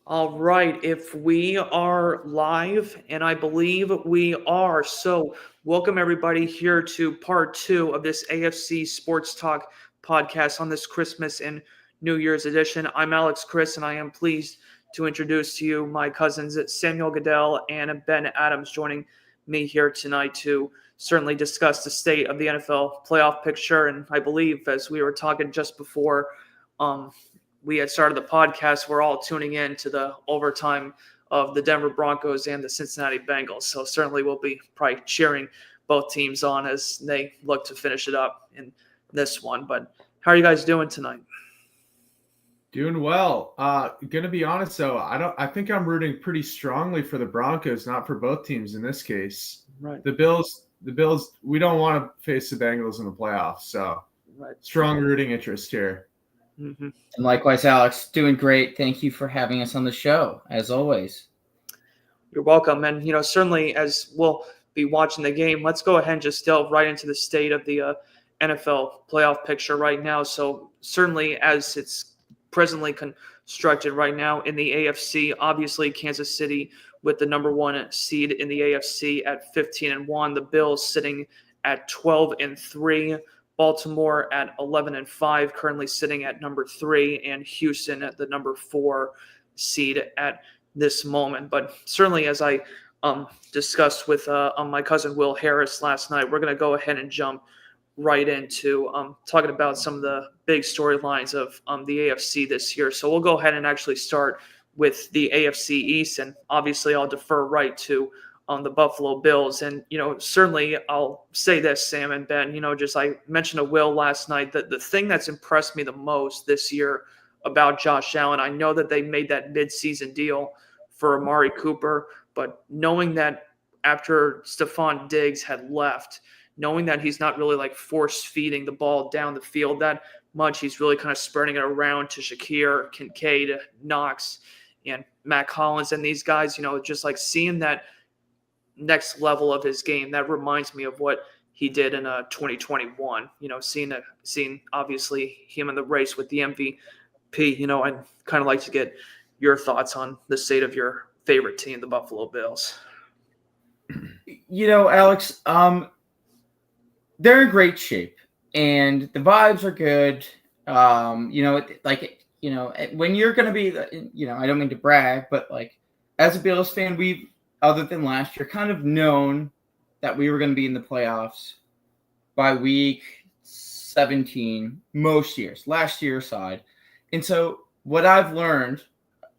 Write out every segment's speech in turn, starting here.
All right, if we are live, and I believe we are, so welcome everybody here to part two of this AFC Sports Talk podcast on this Christmas and New Year's edition. I'm Alex Chris, and I am pleased to introduce to you my cousins Samuel Goodell and Ben Adams joining me here tonight to certainly discuss the state of the NFL playoff picture. And I believe, as we were talking just before, we had started the podcast, we're all tuning in to the overtime of the Denver Broncos and the Cincinnati Bengals. So certainly we'll be probably cheering both teams on as they look to finish it up in this one. But how are you guys doing tonight? Doing well. Gonna be honest though, I think I'm rooting pretty strongly for the Broncos, not for both teams in this case. Right. The Bills, we don't want to face the Bengals in the playoffs, so Right. Strong rooting interest here. Mm-hmm. And likewise, Alex, doing great. Thank you for having us on the show, as always. You're welcome. And, certainly as we'll be watching the game, let's go ahead and just delve right into the state of the NFL playoff picture right now. So certainly as it's presently constructed right now in the AFC, obviously Kansas City with the number one seed in the AFC at 15-1, the Bills sitting at 12-3. Baltimore at 11-5, currently sitting at number 3, and Houston at the number 4 seed at this moment. But certainly, as I discussed with my cousin Will Harris last night, we're going to go ahead and jump right into talking about some of the big storylines of the AFC this year. So we'll go ahead and actually start with the AFC East, and obviously I'll defer right to on the Buffalo Bills. And, certainly I'll say this, Sam and Ben, just I mentioned to Will last night that the thing that's impressed me the most this year about Josh Allen, I know that they made that midseason deal for Amari Cooper, but knowing that after Stephon Diggs had left, knowing that he's not really like force feeding the ball down the field that much, he's really kind of spreading it around to Shakir, Kincaid, Knox, and Matt Collins, and these guys, just like seeing that next level of his game, that reminds me of what he did in 2021. Seeing obviously him in the race with the MVP. I'd kind of like to get your thoughts on the state of your favorite team, the Buffalo Bills. Alex, they're in great shape, and the vibes are good. When you're going to be, I don't mean to brag, but as a Bills fan, we've, other than last year, kind of known that we were going to be in the playoffs by week 17 most years, last year aside. And so what I've learned,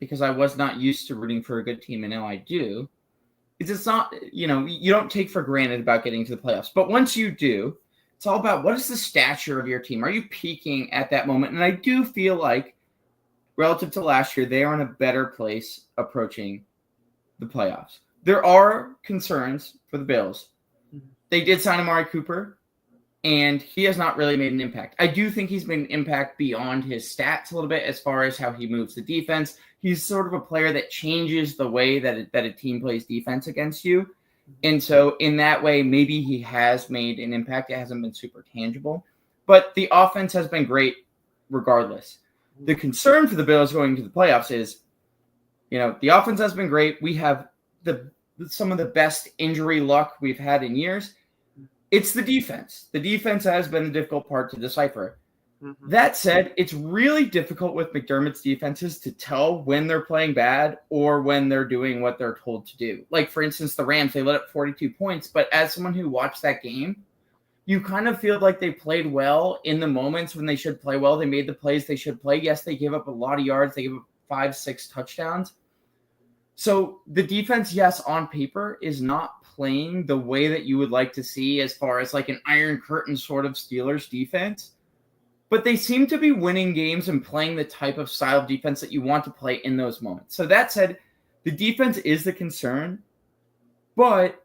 because I was not used to rooting for a good team and now I do, is it's not, you don't take for granted about getting to the playoffs. But once you do, it's all about what is the stature of your team? Are you peaking at that moment? And I do feel like relative to last year, they are in a better place approaching the playoffs. There are concerns for the Bills. They did sign Amari Cooper, and he has not really made an impact. I do think he's made an impact beyond his stats a little bit as far as how he moves the defense. He's sort of a player that changes the way that a team plays defense against you. And so in that way, maybe he has made an impact. It hasn't been super tangible. But the offense has been great regardless. The concern for the Bills going to the playoffs is, the offense has been great. We have some of the best injury luck we've had in years. It's the defense. The defense has been the difficult part to decipher. Mm-hmm. That said, it's really difficult with McDermott's defenses to tell when they're playing bad or when they're doing what they're told to do. Like, for instance, the Rams, they let up 42 points. But as someone who watched that game, you kind of feel like they played well in the moments when they should play well. They made the plays they should play. Yes, they gave up a lot of yards. They gave up 5-6 touchdowns. So the defense, yes, on paper is not playing the way that you would like to see as far as like an Iron Curtain sort of Steelers defense. But they seem to be winning games and playing the type of style of defense that you want to play in those moments. So that said, the defense is the concern. But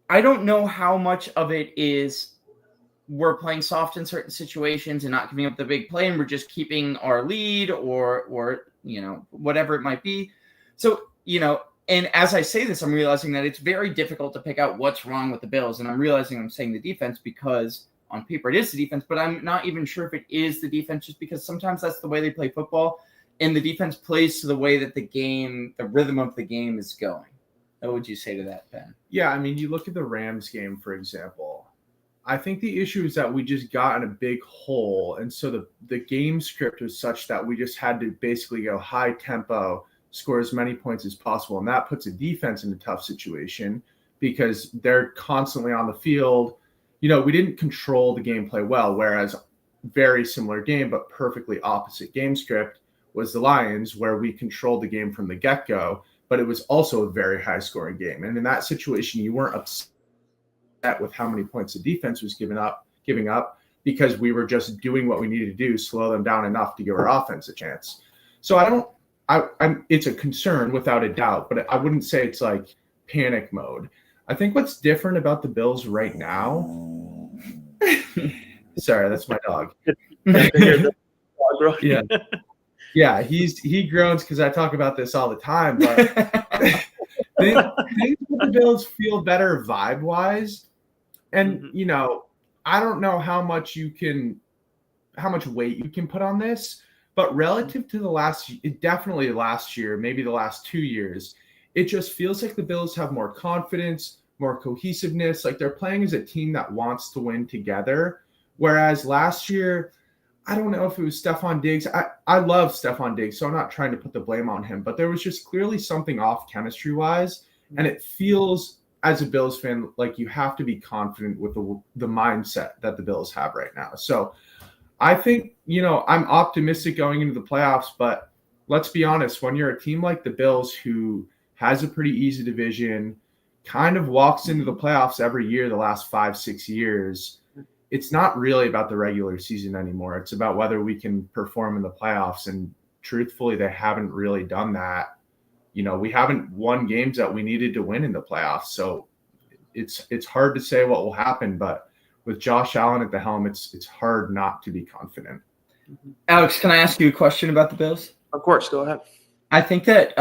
I don't know how much of it is we're playing soft in certain situations and not giving up the big play and we're just keeping our lead or whatever it might be. So, and as I say this, I'm realizing that it's very difficult to pick out what's wrong with the Bills. And I'm realizing I'm saying the defense because on paper it is the defense, but I'm not even sure if it is the defense just because sometimes that's the way they play football. and the defense plays to the way that the rhythm of the game is going. What would you say to that, Ben? Yeah, I mean, you look at the Rams game, for example. I think the issue is that we just got in a big hole, and so the game script was such that we just had to basically go high tempo, score as many points as possible, and that puts a defense in a tough situation because they're constantly on the field. We didn't control the gameplay well, whereas very similar game but perfectly opposite game script was the Lions, where we controlled the game from the get-go, but it was also a very high-scoring game. And in that situation, you weren't upset with how many points the defense was giving up because we were just doing what we needed to do, slow them down enough to give our offense a chance. So it's a concern without a doubt, but I wouldn't say it's like panic mode. I think what's different about the Bills right now. Sorry, that's my dog. Yeah. Yeah, he groans because I talk about this all the time. But things with the Bills feel better vibe-wise. And, I don't know how much weight you can put on this, but relative to definitely last year, maybe the last 2 years, it just feels like the Bills have more confidence, more cohesiveness. Like they're playing as a team that wants to win together. Whereas last year, I don't know if it was Stephon Diggs. I love Stephon Diggs, so I'm not trying to put the blame on him. But there was just clearly something off chemistry-wise, and it feels, as a Bills fan, like you have to be confident with the mindset that the Bills have right now. So I think, I'm optimistic going into the playoffs, but let's be honest, when you're a team like the Bills who has a pretty easy division, kind of walks into the playoffs every year the last 5-6 years, it's not really about the regular season anymore. It's about whether we can perform in the playoffs. And truthfully, they haven't really done that. We haven't won games that we needed to win in the playoffs. So it's hard to say what will happen, but with Josh Allen at the helm, it's hard not to be confident. Alex, can I ask you a question about the Bills? Of course, go ahead. I think that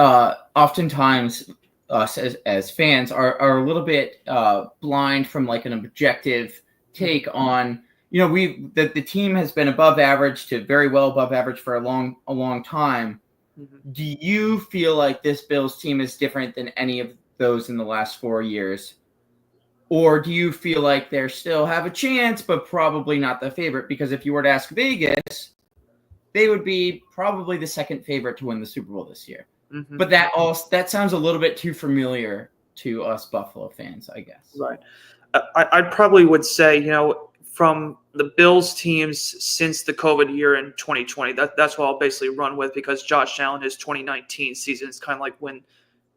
oftentimes us as fans are a little bit blind from like an objective take on, the team has been above average to very well above average for a long time. Mm-hmm. Do you feel like this Bills team is different than any of those in the last 4 years? Or do you feel like they still have a chance, but probably not the favorite? Because if you were to ask Vegas, they would be probably the second favorite to win the Super Bowl this year. Mm-hmm. But that sounds a little bit too familiar to us Buffalo fans, I guess. Right. I probably would say, from the Bills teams since the COVID year in 2020, that's what I'll basically run with, because Josh Allen, his 2019 season is kind of like when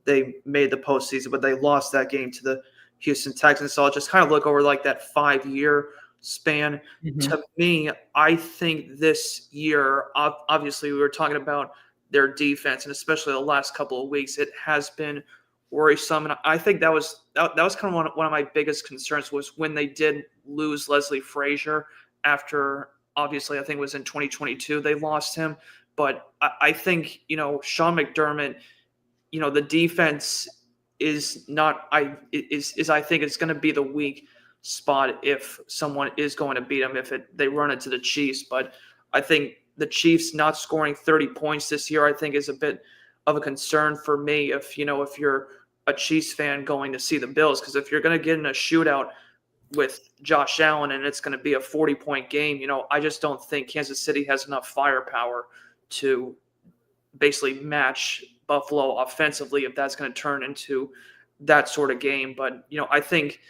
they made the postseason, but they lost that game to the Houston Texans. So I'll just kind of look over like that 5-year span. Mm-hmm. To me, I think this year, obviously we were talking about their defense, and especially the last couple of weeks, it has been worrisome. And I think that was kind of one of my biggest concerns was when they did lose Leslie Frazier after, obviously, I think it was in 2022, they lost him. But I think, Sean McDermott, the defense is not, I think it's going to be the weak spot if someone is going to beat them, they run into the Chiefs. But I think the Chiefs not scoring 30 points this year, I think is a bit of a concern for me if you're a Chiefs fan going to see the Bills, because if you're going to get in a shootout with Josh Allen and it's going to be a 40-point game, I just don't think Kansas City has enough firepower to basically match Buffalo offensively if that's going to turn into that sort of game. But, I think,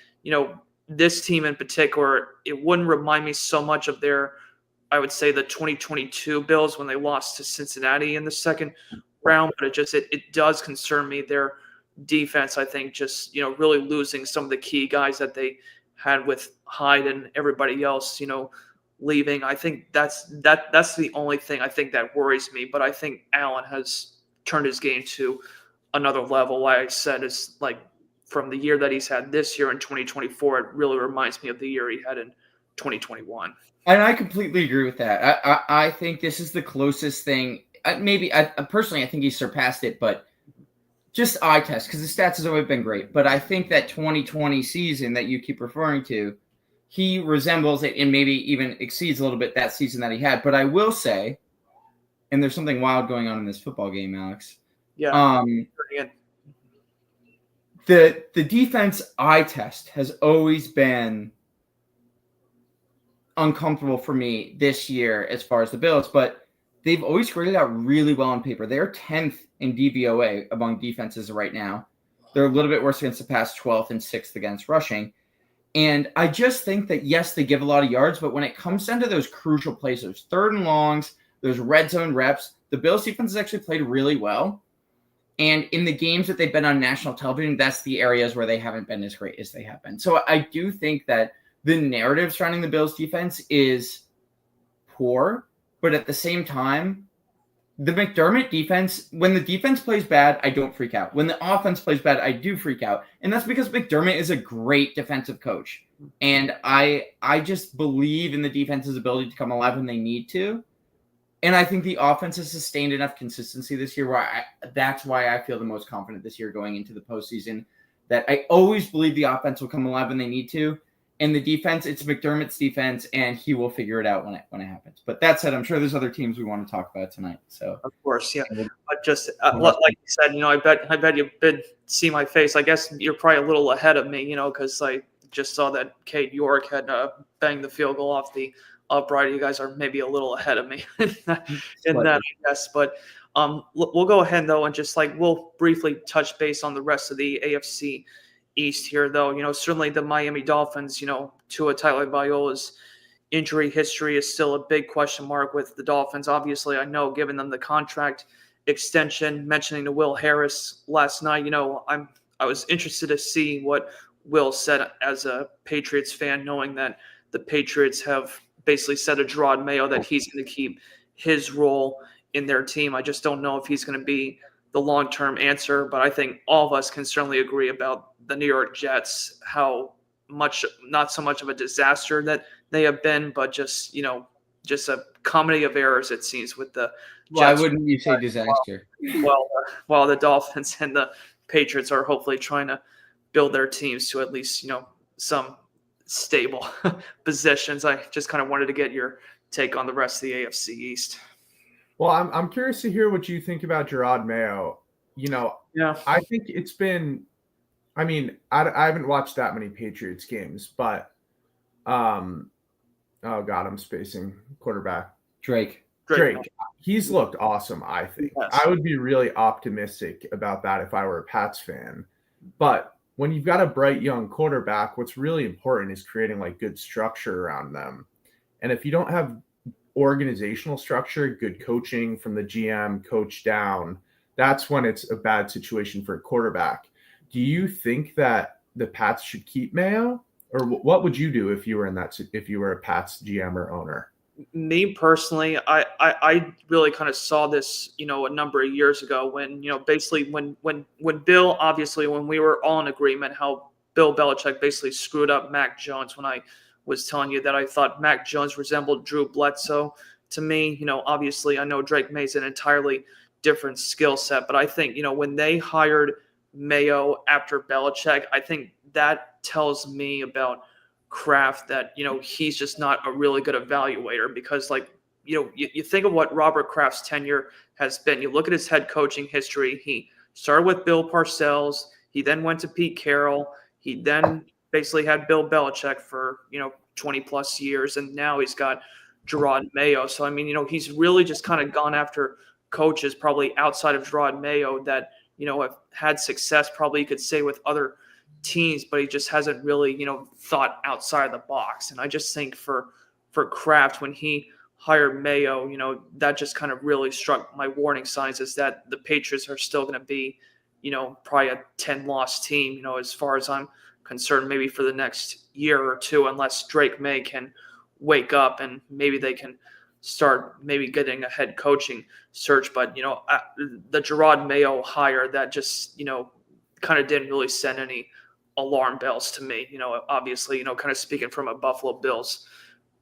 this team in particular, it wouldn't remind me so much of I would say the 2022 Bills when they lost to Cincinnati in the second round, but it does concern me. Their defense, I think, just, really losing some of the key guys that they had with Hyde and everybody else, leaving. I think that's the only thing I think that worries me. But I think Allen has turned his game to another level. Like I said, it's like from the year that he's had this year in 2024, it really reminds me of the year he had in 2021. And I completely agree with that. I think this is the closest thing. Personally, I think he surpassed it, but just eye test, because the stats has always been great. But I think that 2020 season that you keep referring to, he resembles it and maybe even exceeds a little bit that season that he had. But I will say, and there's something wild going on in this football game, Alex. Yeah. The defense eye test has always been uncomfortable for me this year as far as the Bills, but they've always graded out really well on paper. They're 10th in DVOA among defenses right now. They're a little bit worse against the pass, 12th and 6th against rushing. And I just think that, yes, they give a lot of yards, but when it comes down to those crucial plays, those 3rd and longs, those red zone reps, the Bills defense has actually played really well. And in the games that they've been on national television, that's the areas where they haven't been as great as they have been. So I do think that the narrative surrounding the Bills defense is poor, but at the same time, the McDermott defense, when the defense plays bad, I don't freak out. When the offense plays bad, I do freak out. And that's because McDermott is a great defensive coach. And I just believe in the defense's ability to come alive when they need to. And I think the offense has sustained enough consistency this year where that's why I feel the most confident this year going into the postseason, that I always believe the offense will come alive when they need to. And the defense, it's McDermott's defense, and he will figure it out when it happens. But that said, I'm sure there's other teams we want to talk about tonight. So of course, yeah. But just like you said, I bet you did see my face. I guess you're probably a little ahead of me, because I just saw that Cade York had banged the field goal off the upright. You guys are maybe a little ahead of me in that, I guess. But we'll go ahead though, and just we'll briefly touch base on the rest of the AFC East here, though. Certainly the Miami Dolphins, Tua Tagovailoa's injury history is still a big question mark with the Dolphins. Obviously, I know, given them the contract extension, mentioning to Will Harris last night, I was interested to see what Will said as a Patriots fan, knowing that the Patriots have basically said to Gerard Mayo that he's going to keep his role in their team. I just don't know if he's going to be the long-term answer, but I think all of us can certainly agree about the New York Jets, how much, not so much of a disaster that they have been, but just a comedy of errors, it seems, with the Jets. Why wouldn't you say disaster? While the Dolphins and the Patriots are hopefully trying to build their teams to at least, some stable positions. I just kind of wanted to get your take on the rest of the AFC East. Well, I'm curious to hear what you think about Gerard Mayo. Yeah. I think it's been, I haven't watched that many Patriots games, but, oh God, I'm spacing quarterback. Drake. He's looked awesome, I think. Yes. I would be really optimistic about that if I were a Pats fan. But when you've got a bright young quarterback, what's really important is creating good structure around them. And if you don't have organizational structure, good coaching from the GM, coach down, that's when it's a bad situation for a quarterback. Do you think that the Pats should keep Mayo, or what would you do if you were if you were a Pats GM or owner? Me personally, I really kind of saw this, a number of years ago when, basically when Bill, obviously when we were all in agreement how Bill Belichick basically screwed up Mac Jones, when I was telling you that I thought Mac Jones resembled Drew Bledsoe to me. Obviously I know Drake May's an entirely different skill set, but I think, when they hired Mayo after Belichick, I think that tells me about Kraft that, he's just not a really good evaluator, because you think of what Robert Kraft's tenure has been. You look at his head coaching history. He started with Bill Parcells. He then went to Pete Carroll. He then basically had Bill Belichick for, 20 plus years. And now he's got Gerard Mayo. So, he's really just kind of gone after coaches probably outside of Gerard Mayo that, have had success, probably you could say, with other teams, but he just hasn't really, thought outside the box. And I just think for Kraft, when he hired Mayo, that just kind of really struck my warning signs, is that the Patriots are still going to be, probably a 10-loss team, as far as I'm concerned, maybe for the next year or two, unless Drake May can wake up and maybe they can start maybe getting a head coaching search. But, the Gerard Mayo hire, that just, kind of didn't really send any alarm bells to me. Obviously, kind of speaking from a Buffalo Bills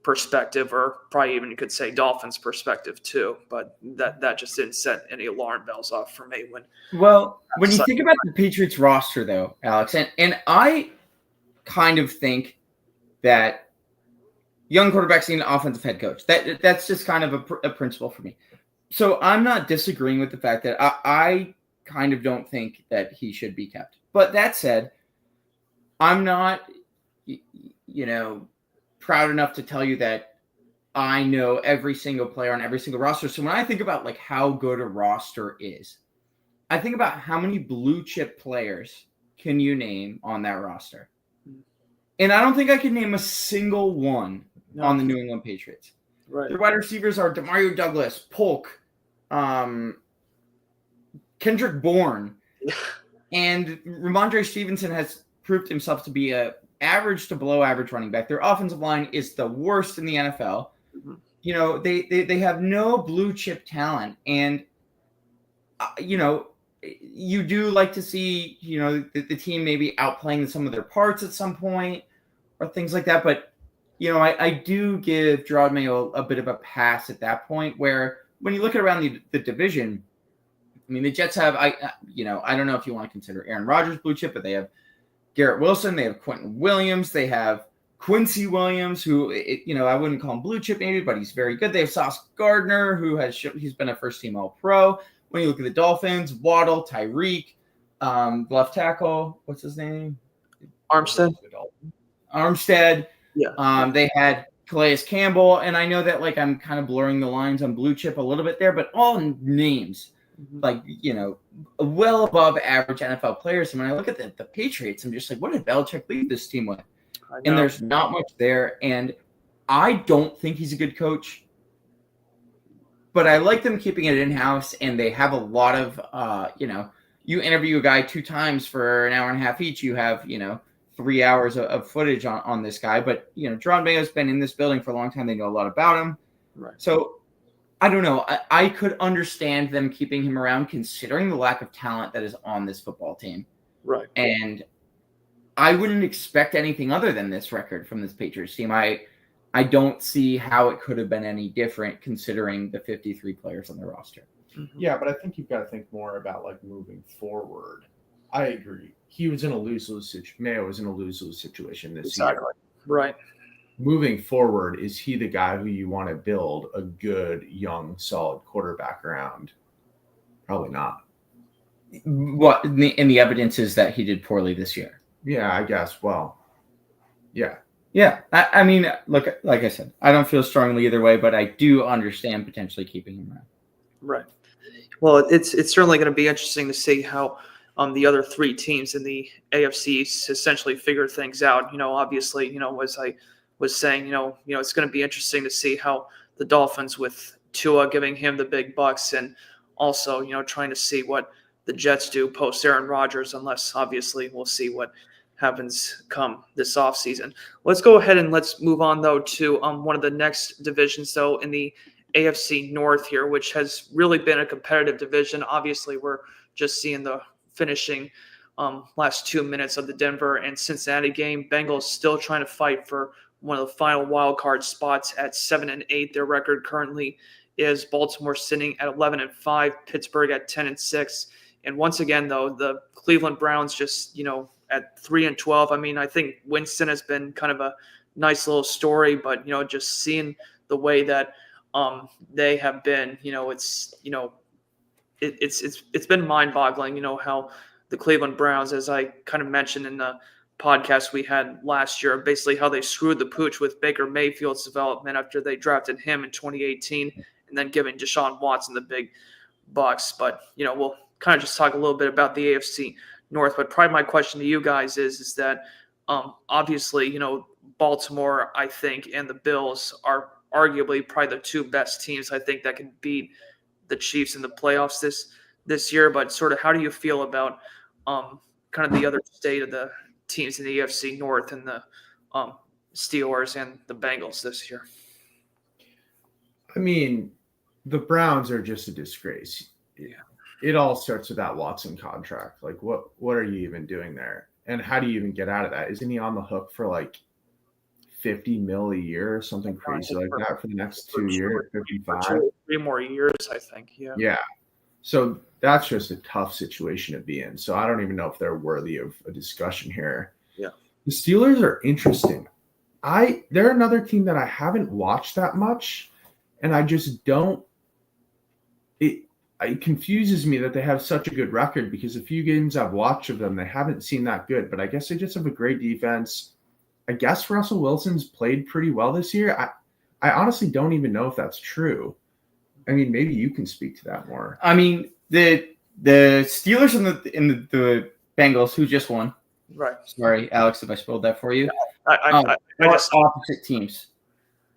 perspective, or probably even you could say Dolphins perspective too, but that just didn't set any alarm bells off for me. When you think about the Patriots roster though, Alex, and I kind of think that young quarterbacks need an offensive head coach. That's just kind of a principle for me. So I'm not disagreeing with the fact that I kind of don't think that he should be kept. But that said, I'm not, proud enough to tell you that I know every single player on every single roster. So when I think about like how good a roster is, I think about how many blue chip players can you name on that roster? And I don't think I can name a single one on the New England Patriots. Right. Their wide receivers are Demario Douglas, Polk, Kendrick Bourne, and Ramondre Stevenson has proved himself to be a average to below average running back. Their offensive line is the worst in the NFL. Mm-hmm. They have no blue chip talent, and you do like to see the team maybe outplaying some of their parts at some point or things like that. But I do give Gerard Mayo a bit of a pass at that point, where when you look at around the division, I mean, the Jets have, I don't know if you want to consider Aaron Rodgers blue chip, but they have Garrett Wilson, they have Quentin Williams, they have Quincy Williams, who, I wouldn't call him blue chip maybe, but he's very good. They have Sauce Gardner, he's been a first-team All-Pro. When you look at the Dolphins, Waddle, Tyreek, left tackle, what's his name? Armstead. Yeah. They had Calais Campbell, and I know that like I'm kind of blurring the lines on blue chip a little bit there, but all names like well above average NFL players. And when I look at the Patriots, I'm just like, what did Belichick lead this team with? And there's not much there, and I don't think he's a good coach. But I like them keeping it in-house, and they have a lot of, you interview a guy 2 times for an hour and a half each. You have, 3 hours of footage on this guy. But, Gerard Mayo's been in this building for a long time. They know a lot about him. Right. So, I don't know. I could understand them keeping him around considering the lack of talent that is on this football team. Right. And I wouldn't expect anything other than this record from this Patriots team. I don't see how it could have been any different considering the 53 players on the roster. Mm-hmm. Yeah, but I think you've got to think more about like moving forward. I agree. He was in a lose-lose situation. Mayo was in a lose-lose situation this year. Right. Moving forward, is he the guy who you want to build a good, young, solid quarterback around? Probably not. What? And the evidence is that he did poorly this year. Yeah, I guess. Well, yeah. Yeah, I mean, look, like I said, I don't feel strongly either way, but I do understand potentially keeping him around. Right. Well, it's certainly going to be interesting to see how the other 3 teams in the AFC essentially figure things out. Obviously, as I was saying, it's going to be interesting to see how the Dolphins with Tua giving him the big bucks, and also, trying to see what the Jets do post Aaron Rodgers, unless obviously we'll see what happens come this offseason. Let's go ahead and let's move on, though, to one of the next divisions, though, in the AFC North here, which has really been a competitive division. Obviously, we're just seeing the finishing last 2 minutes of the Denver and Cincinnati game. Bengals still trying to fight for one of the final wild card spots at 7-8. Their record currently is Baltimore sitting at 11-5, Pittsburgh at 10-6. And once again, though, the Cleveland Browns just, at 3-12. I mean, I think Winston has been kind of a nice little story, but just seeing the way that they have been, it's been mind-boggling. How the Cleveland Browns, as I kind of mentioned in the podcast we had last year, basically how they screwed the pooch with Baker Mayfield's development after they drafted him in 2018, and then giving Deshaun Watson the big bucks. But we'll kind of just talk a little bit about the AFC North, but probably my question to you guys is that obviously, Baltimore, I think, and the Bills are arguably probably the 2 best teams I think that can beat the Chiefs in the playoffs this year. But sort of how do you feel about kind of the other state of the teams in the AFC North and the Steelers and the Bengals this year? I mean, the Browns are just a disgrace. Yeah. It all starts with that Watson contract. Like, what are you even doing there? And how do you even get out of that? Isn't he on the hook for like $50 million a year or something crazy like that for the next 2 years? 55? 3 more years, I think. Yeah. Yeah. So that's just a tough situation to be in. So I don't even know if they're worthy of a discussion here. Yeah. The Steelers are interesting. They're another team that I haven't watched that much, and I just don't it confuses me that they have such a good record, because a few games I've watched of them, they haven't seemed that good. But I guess they just have a great defense. I guess Russell Wilson's played pretty well this year. I honestly don't even know if that's true. I mean, maybe you can speak to that more. I mean, the Steelers and the Bengals, who just won. Right. Sorry, Alex, if I spoiled that for you. I just opposite teams.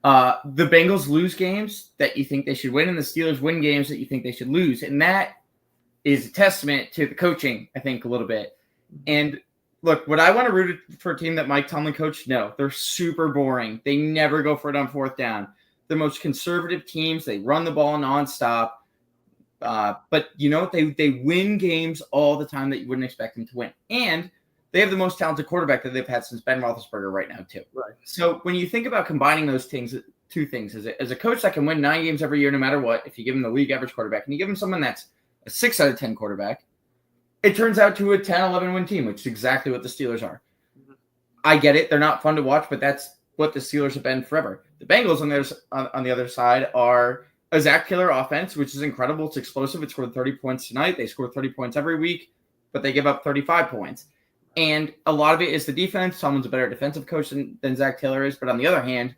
The Bengals lose games that you think they should win, and the Steelers win games that you think they should lose. And that is a testament to the coaching, I think, a little bit. And look, would I want to root for a team that Mike Tomlin coached? No, they're super boring. They never go for it on fourth down. The most conservative teams, they run the ball nonstop. But you know what? They win games all the time that you wouldn't expect them to win. And they have the most talented quarterback that they've had since Ben Roethlisberger right now, too. Right. So when you think about combining those two things, as a coach that can win 9 games every year no matter what, if you give him the league average quarterback and you give him someone that's a 6 out of 10 quarterback, it turns out to a 10-11 win team, which is exactly what the Steelers are. Mm-hmm. I get it. They're not fun to watch, but that's what the Steelers have been forever. The Bengals on the other side are a Zach Taylor offense, which is incredible. It's explosive. It scored 30 points tonight. They score 30 points every week, but they give up 35 points. And a lot of it is the defense. Tomlin's a better defensive coach than Zach Taylor is. But on the other hand,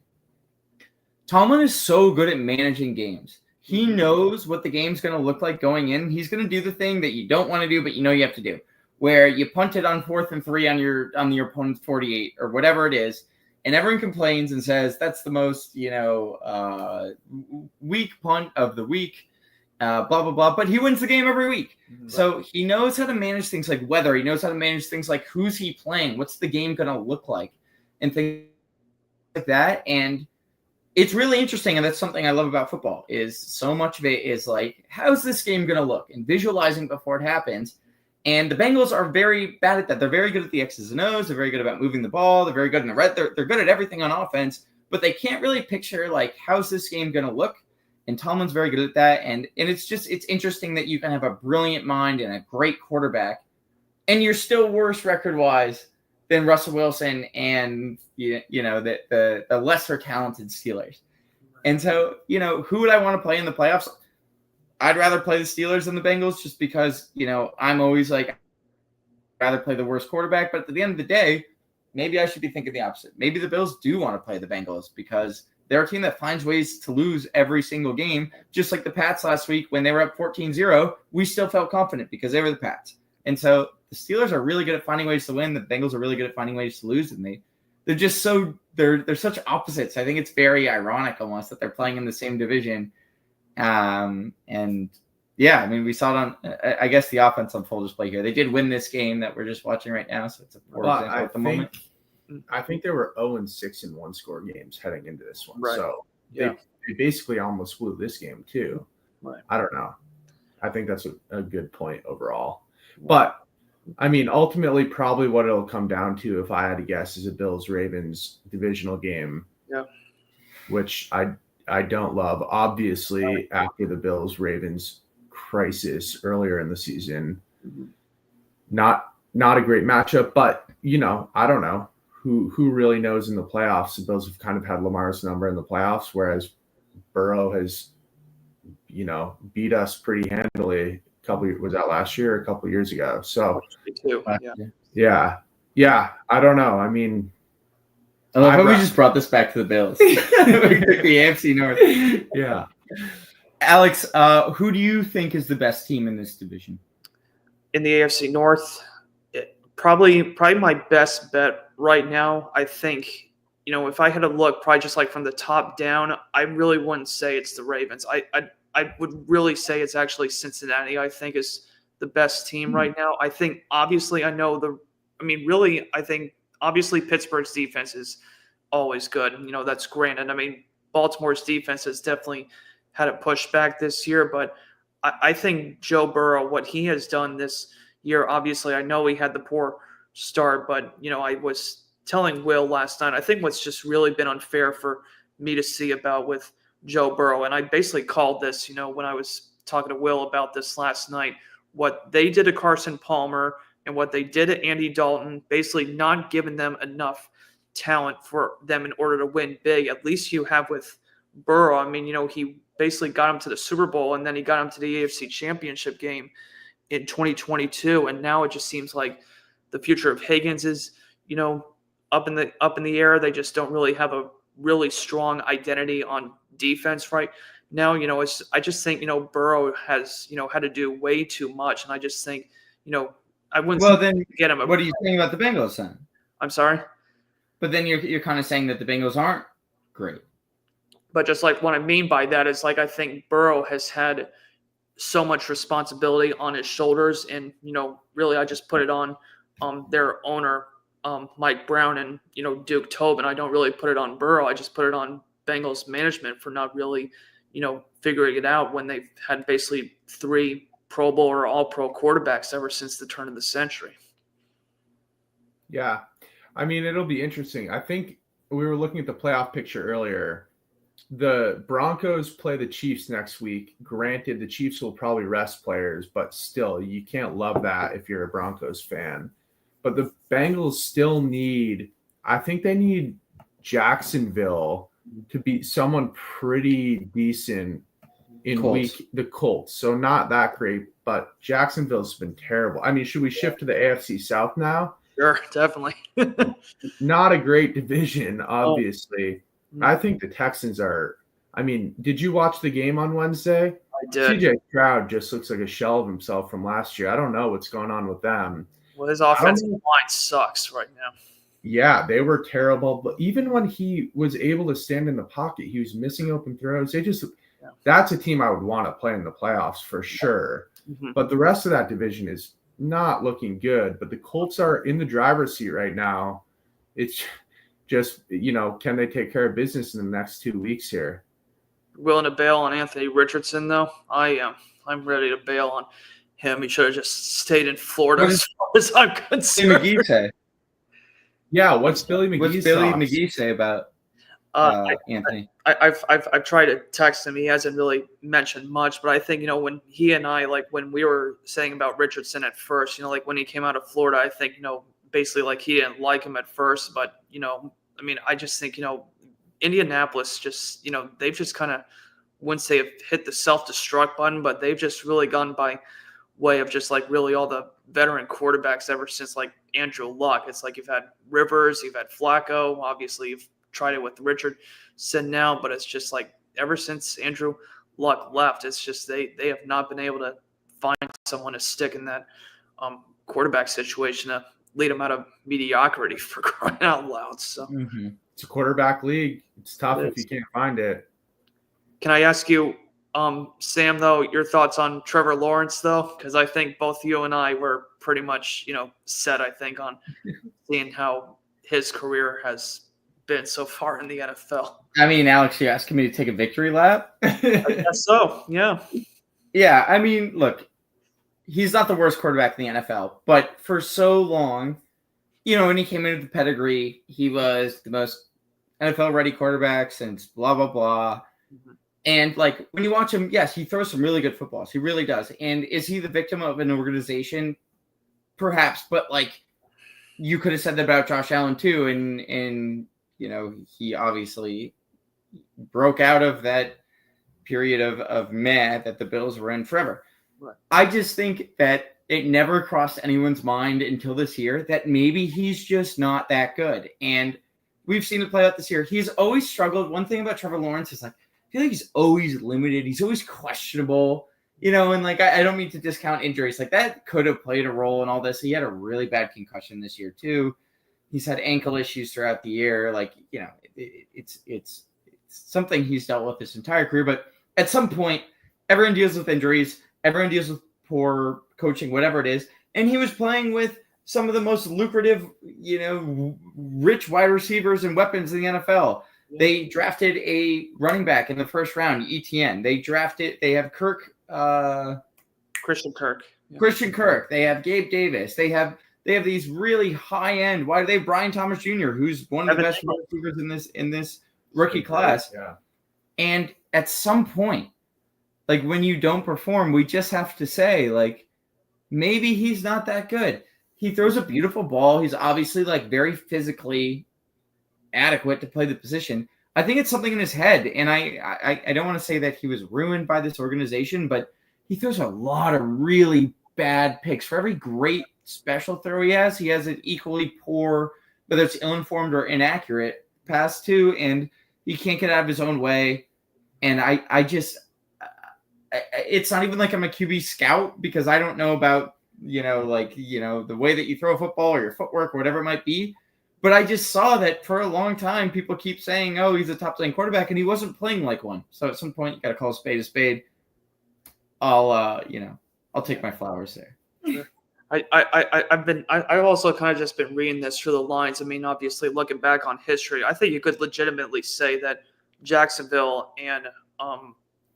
Tomlin is so good at managing games. He knows what the game's going to look like going in. He's going to do the thing that you don't want to do, but you know you have to do, where you punt it on 4th and 3 on your opponent's 48 or whatever it is. And everyone complains and says that's the most, weak punt of the week, blah, blah, blah. But he wins the game every week. Right. So he knows how to manage things like weather. He knows how to manage things like who's he playing? What's the game going to look like? And things like that. And it's really interesting. And that's something I love about football is so much of it is like, how's this game going to look? And visualizing before it happens. And the Bengals are very bad at that. They're very good at the X's and O's. They're very good about moving the ball. They're very good in the red. They're good at everything on offense, but they can't really picture like how's this game going to look. And Tomlin's very good at that. And it's interesting that you can have a brilliant mind and a great quarterback, and you're still worse record-wise than Russell Wilson and the lesser talented Steelers. And so, who would I want to play in the playoffs? I'd rather play the Steelers than the Bengals just because, I'm always like, I'd rather play the worst quarterback. But at the end of the day, maybe I should be thinking the opposite. Maybe the Bills do want to play the Bengals because they're a team that finds ways to lose every single game. Just like the Pats last week when they were up 14-0, we still felt confident because they were the Pats. And so the Steelers are really good at finding ways to win. The Bengals are really good at finding ways to lose. And they're just they're such opposites. I think it's very ironic almost that they're playing in the same division. And yeah, I mean, we saw it on, I guess, the offense on full display here. They did win this game that we're just watching right now. So it's a poor example at the moment. I think there were 0-6 in one-score games heading into this one. Right. So yeah, they basically almost blew this game too. Right. I don't know. I think that's a good point overall. But, I mean, ultimately, probably what it'll come down to, if I had to guess, is a Bills-Ravens divisional game. Yeah. Which I don't love. Obviously, after the Bills-Ravens crisis earlier in the season, not a great matchup, but, I don't know. Who really knows in the playoffs? The Bills have kind of had Lamar's number in the playoffs, whereas Burrow has, beat us pretty handily. Was that last year or a couple years ago? So, yeah. I don't know. I mean, I love how we just brought this back to the Bills. The AFC North. Yeah. Alex, who do you think is the best team in this division? In the AFC North, probably my best bet right now, I think, if I had to look probably just like from the top down, I really wouldn't say it's the Ravens. I would really say it's actually Cincinnati, I think, is the best team right now. I think, obviously, I think, obviously, Pittsburgh's defense is always good. That's granted. I mean, Baltimore's defense has definitely had a pushback this year, but I think Joe Burrow, what he has done this year, obviously, I know he had the poor start, but, I was telling Will last night, I think what's just really been unfair for me to see about with Joe Burrow, and I basically called this, when I was talking to Will about this last night, what they did to Carson Palmer and what they did to Andy Dalton, basically not giving them enough talent for them in order to win big. At least you have with Burrow. I mean, he basically got him to the Super Bowl, and then he got him to the AFC Championship game in 2022, and now it just seems like the future of Higgins is, up in the air. They just don't really have a really strong identity on defense right now. I just think Burrow has had to do way too much, and I just think I wouldn't. Well, then get him. What are you saying about the Bengals then? I'm sorry, but then you're kind of saying that the Bengals aren't great. But just like what I mean by that is like I think Burrow has had so much responsibility on his shoulders, and really I just put it on their owner Mike Brown and Duke Tobin. I don't really put it on Burrow. I just put it on Bengals management for not really figuring it out when they've had basically 3 Pro Bowl or All Pro quarterbacks ever since the turn of the century. Yeah, I mean it'll be interesting. I think we were looking at the playoff picture earlier. The Broncos play the Chiefs next week. Granted, the Chiefs will probably rest players, but still, you can't love that if you're a Broncos fan. But the Bengals still I think they need Jacksonville to beat someone pretty decent in the Colts. So not that great, but Jacksonville's been terrible. I mean, should we shift to the AFC South now? Sure, definitely. Not a great division, obviously. I think the Texans are – I mean, did you watch the game on Wednesday? I did. CJ Stroud just looks like a shell of himself from last year. I don't know what's going on with them. Well, his offensive line sucks right now. Yeah, they were terrible. But even when he was able to stand in the pocket, he was missing open throws. That's a team I would want to play in the playoffs for sure. Mm-hmm. But the rest of that division is not looking good. But the Colts are in the driver's seat right now. It's – just, can they take care of business in the next 2 weeks here? Willing to bail on Anthony Richardson, though? I am. I'm ready to bail on him. He should have just stayed in Florida as far as I'm concerned. What did McGee say? Yeah, what's Billy McGee say about Anthony? I've tried to text him. He hasn't really mentioned much, but I think, when he and I, when we were saying about Richardson at first, when he came out of Florida, I think, basically he didn't like him at first, but I mean, I just think Indianapolis just they've just kind of, wouldn't say have hit the self-destruct button, but they've just really gone by way of just really all the veteran quarterbacks ever since Andrew Luck. It's you've had Rivers, you've had Flacco, obviously you've tried it with Richardson now, but it's just ever since Andrew Luck left, it's just they have not been able to find someone to stick in that quarterback situation to lead them out of mediocrity, for crying out loud. So It's a quarterback league. It's tough if you can't find it. Can I ask you, Sam, though, your thoughts on Trevor Lawrence, though? Because I think both you and I were pretty much, set, I think, on seeing how his career has been so far in the NFL. I mean, Alex, you're asking me to take a victory lap? I guess so, yeah. Yeah, I mean, look, he's not the worst quarterback in the NFL, but for so long, when he came into the pedigree, he was the most NFL-ready quarterback since blah, blah, blah. Mm-hmm. And, when you watch him, yes, he throws some really good footballs. He really does. And is he the victim of an organization? Perhaps. But, you could have said that about Josh Allen, too. And he obviously broke out of that period of meh that the Bills were in forever. Right. I just think that it never crossed anyone's mind until this year that maybe he's just not that good. And we've seen it play out this year. He's always struggled. One thing about Trevor Lawrence is I feel like he's always limited. He's always questionable, and I don't mean to discount injuries. That could have played a role in all this. He had a really bad concussion this year too. He's had ankle issues throughout the year. It's something he's dealt with his entire career. But at some point, everyone deals with injuries. Everyone deals with poor coaching, whatever it is. And he was playing with some of the most lucrative, rich wide receivers and weapons in the NFL. They drafted a running back in the first round, ETN. They have Christian Kirk. Yeah. Christian Kirk. They have Gabe Davis. They have these really high end. Why do they have Brian Thomas Jr., who's one of the best receivers in this rookie class? Yeah. And at some point, when you don't perform, we just have to say, maybe he's not that good. He throws a beautiful ball. He's obviously very physically adequate to play the position. I think it's something in his head, and I don't want to say that he was ruined by this organization, but he throws a lot of really bad picks. For every great special throw he has an equally poor, whether it's ill-informed or inaccurate, pass too, and he can't get out of his own way. And it's not even like I'm a QB scout, because I don't know about, the way that you throw a football or your footwork or whatever it might be. But I just saw that for a long time, people keep saying, oh, he's a top 10 quarterback, and he wasn't playing like one. So at some point, you got to call a spade a spade. I'll take my flowers there. Sure. I've also kind of just been reading this through the lines. I mean, obviously, looking back on history, I think you could legitimately say that Jacksonville and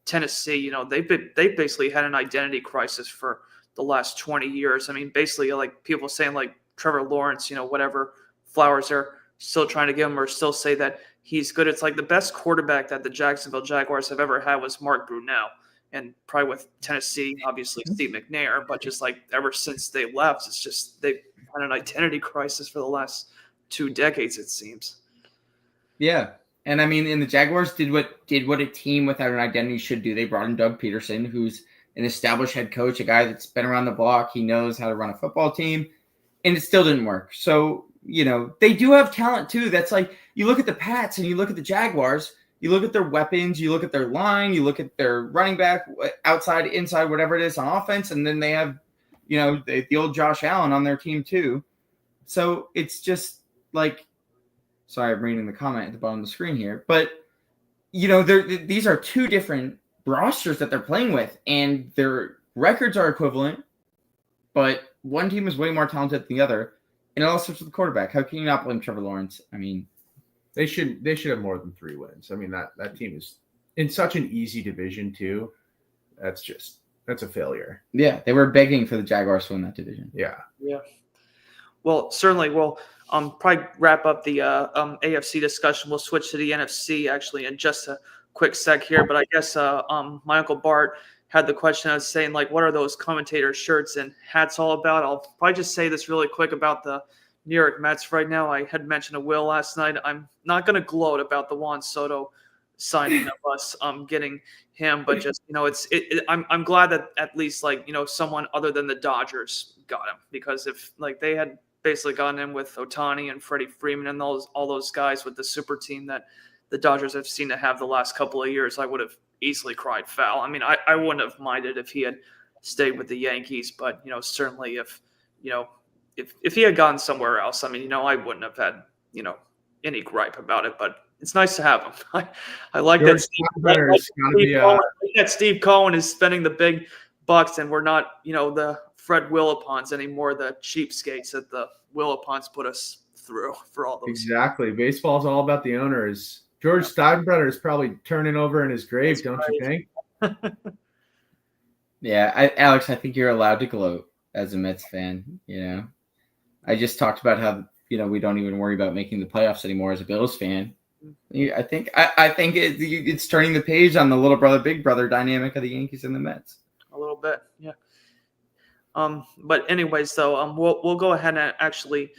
Tennessee, they basically had an identity crisis for the last 20 years. I mean, basically, like people saying like Trevor Lawrence, whatever flowers they're still trying to give him, or still say that he's good. It's like the best quarterback that the Jacksonville Jaguars have ever had was Mark Brunell. And probably with Tennessee, obviously Steve McNair, but just like ever since they left, it's just they've had an identity crisis for the last 2 decades, it seems. Yeah. And I mean, and the Jaguars did what a team without an identity should do. They brought in Doug Peterson, who's an established head coach, a guy that's been around the block. He knows how to run a football team, and it still didn't work. So, they do have talent too. That's like, you look at the Pats and you look at the Jaguars, you look at their weapons, you look at their line, you look at their running back, outside, inside, whatever it is on offense. And then they have, the old Josh Allen on their team too. So it's just like, sorry, I'm reading the comment at the bottom of the screen here, but these are 2 different rosters that they're playing with, and their records are equivalent, but one team is way more talented than the other. And it all starts with the quarterback. How can you not blame Trevor Lawrence? I mean, they should have more than 3 wins. I mean, that team is in such an easy division too. That's a failure. Yeah, they were begging for the Jaguars to win that division. Yeah. Yeah. Well, certainly. We'll probably wrap up the AFC discussion. We'll switch to the NFC actually in just a quick sec here. But I guess my Uncle Bart had the question. I was saying, like, what are those commentator shirts and hats all about? I'll probably just say this really quick about the New York Mets right now. I had mentioned to Will last night. I'm not going to gloat about the Juan Soto signing of us getting him, but just I'm glad that at least someone other than the Dodgers got him, because if they had basically gotten him with Ohtani and Freddie Freeman and all those guys with the super team that the Dodgers have seemed to have the last couple of years, I would have easily cried foul. I mean, I wouldn't have minded if he had stayed with the Yankees, but certainly if he had gone somewhere else, I mean, I wouldn't have had any gripe about it. But it's nice to have him. I like that. Steve Cohen is spending the big bucks, and we're not the Fred Willapons anymore, the cheapskates that the Willapons put us through for all those. Exactly. Baseball's all about the owners. George Steinbrenner is probably turning over in his grave, don't you think? Yeah, Alex, I think you're allowed to gloat as a Mets fan. I just talked about how we don't even worry about making the playoffs anymore as a Bills fan. I think it's turning the page on the little brother big brother dynamic of the Yankees and the Mets. A little bit, yeah. But anyways, though, we'll go ahead and actually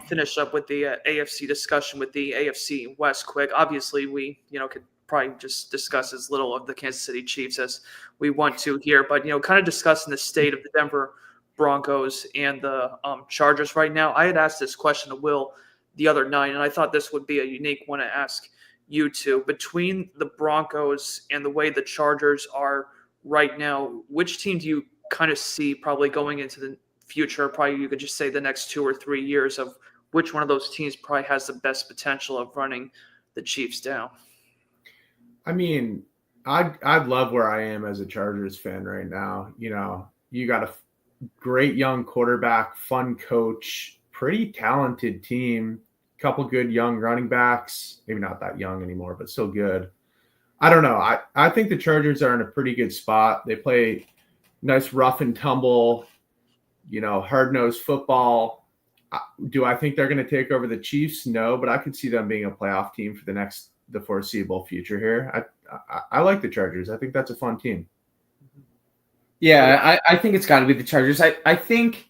finish up with the AFC discussion with the AFC West quick. Obviously, we could probably just discuss as little of the Kansas City Chiefs as we want to here, but kind of discussing the state of the Denver Broncos and the Chargers right now. I had asked this question to Will the other night, and I thought this would be a unique one to ask you two. Between the Broncos and the way the Chargers are right now, which team do you kind of see probably going into the future? Probably you could just say the next 2 or 3 years of which one of those teams probably has the best potential of running the Chiefs down. I mean, I'd love where I am as a Chargers fan right now. You got a great young quarterback, fun coach, pretty talented team, couple good young running backs, maybe not that young anymore, but still good. I don't know. I think the Chargers are in a pretty good spot. They play nice rough and tumble, hard-nosed football. Do I think they're going to take over the Chiefs? No, but I could see them being a playoff team for the foreseeable future here. I like the Chargers. I think that's a fun team. Yeah, I think it's got to be the Chargers. I think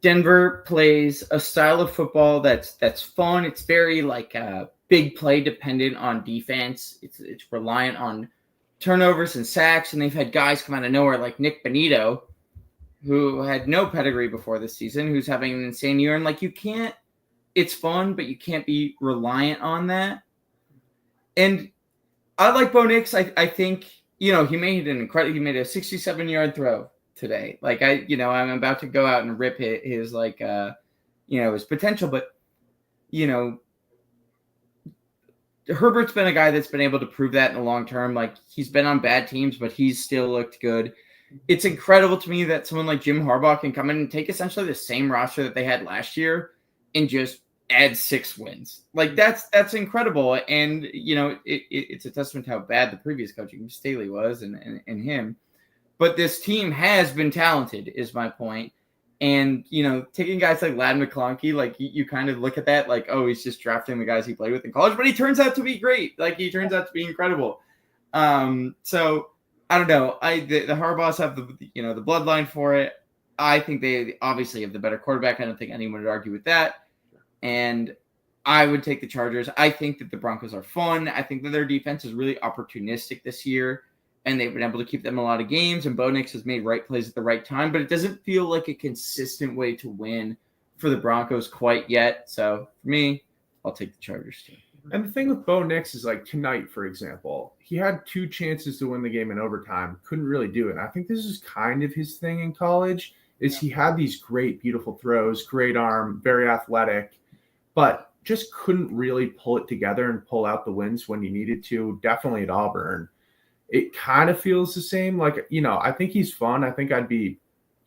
Denver plays a style of football that's fun. It's very big play dependent on defense. It's reliant on turnovers and sacks, and they've had guys come out of nowhere like Nick Benito, who had no pedigree before this season, who's having an insane year. And like, you can't, it's fun, but you can't be reliant on that. And I like Bo Nix. I think, he made he made a 67-yard throw today. Like, I'm about to go out and rip his his potential, but Herbert's been a guy that's been able to prove that in the long term. Like, he's been on bad teams, but he's still looked good. It's incredible to me that someone like Jim Harbaugh can come in and take essentially the same roster that they had last year and just add 6 wins. Like, that's incredible. And, it's a testament to how bad the previous coaching Staley was and him. But this team has been talented, is my point. And, taking guys like Ladd McConkey, like, you kind of look at that like, oh, he's just drafting the guys he played with in college, but he turns out to be great. Like, he turns out to be incredible. So I don't know. The Harbaughs have the bloodline for it. I think they obviously have the better quarterback. I don't think anyone would argue with that. And I would take the Chargers. I think that the Broncos are fun. I think that their defense is really opportunistic this year, and they've been able to keep them in a lot of games, and Bo Nix has made right plays at the right time, but it doesn't feel like a consistent way to win for the Broncos quite yet. So for me, I'll take the Chargers too. And the thing with Bo Nix is, like, tonight, for example, he had 2 chances to win the game in overtime, couldn't really do it. And I think this is kind of his thing in college, is he had these great, beautiful throws, great arm, very athletic, but just couldn't really pull it together and pull out the wins when he needed to, definitely at Auburn. It kind of feels the same. Like, I think he's fun. I think I'd be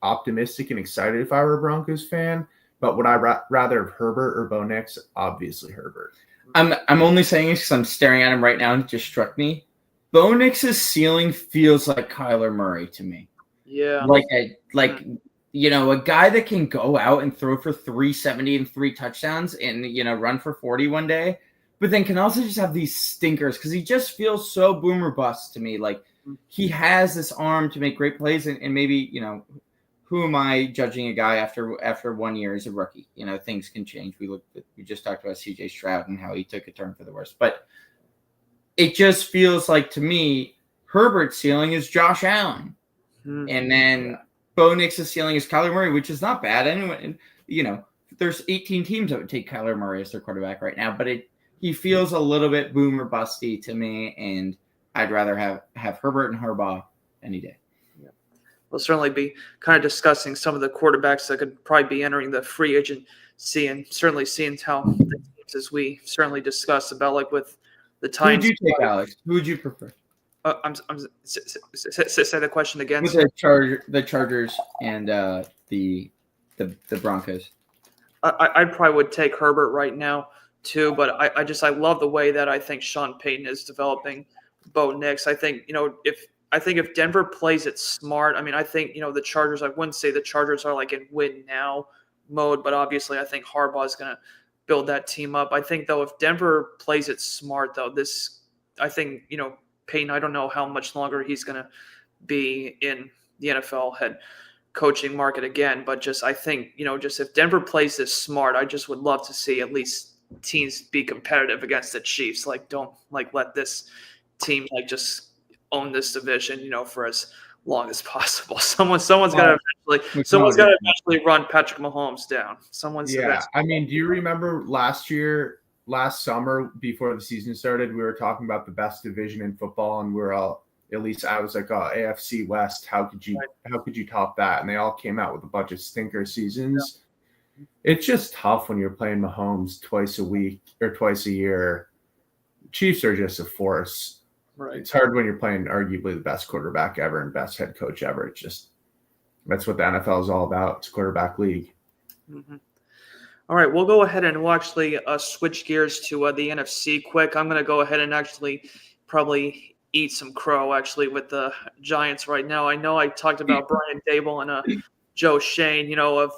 optimistic and excited if I were a Broncos fan, but would I rather have Herbert or Bo Nix? Obviously Herbert. I'm only saying this because I'm staring at him right now and it just struck me. Bo Nix's ceiling feels like Kyler Murray to me. Yeah. A guy that can go out and throw for 370 and 3 touchdowns and, run for 40 one day, but then can also just have these stinkers because he just feels so boom or bust to me. Like, he has this arm to make great plays, and maybe, who am I judging a guy after 1 year as a rookie? Things can change. We just talked about CJ Stroud and how he took a turn for the worse, but it just feels like to me, Herbert's ceiling is Josh Allen, and then Bo Nix's ceiling is Kyler Murray, which is not bad. Anyway, there's 18 teams that would take Kyler Murray as their quarterback right now, but he feels a little bit boom or busty to me, and I'd rather have Herbert and Harbaugh any day. We'll certainly be kind of discussing some of the quarterbacks that could probably be entering the free agency, and certainly seeing how the teams, as we certainly discussed about, like with the Titans. Who would you take, Alex? Who would you prefer? Say the question again. With the Chargers and the Broncos. I probably would take Herbert right now too, but I love the way that I think Sean Payton is developing Bo Nix. I think if Denver plays it smart, I think the Chargers. I wouldn't say the Chargers are like in win now mode, but obviously I think Harbaugh is going to build that team up. I think though if Denver plays it smart though, I think Payton, I don't know how much longer he's going to be in the NFL head coaching market again, but I think if Denver plays this smart, I just would love to see at least teams be competitive against the Chiefs. Like, don't let this team just own this division, for as long as possible. Someone's got to eventually run Patrick Mahomes down. Do you remember last summer before the season started, we were talking about the best division in football, and we're all, at least I was like, oh, AFC West, how could you top that? And they all came out with a bunch of stinker seasons. Yeah. It's just tough when you're playing Mahomes twice a week or twice a year. Chiefs are just a force. Right. It's hard when you're playing arguably the best quarterback ever and best head coach ever. It's just, that's what the NFL is all about. It's a quarterback league. Mm-hmm. All right, we'll go ahead and we'll actually switch gears to the NFC quick. I'm going to go ahead and actually probably eat some crow actually with the Giants right now. I know I talked about Brian Dable and Joe Shane, of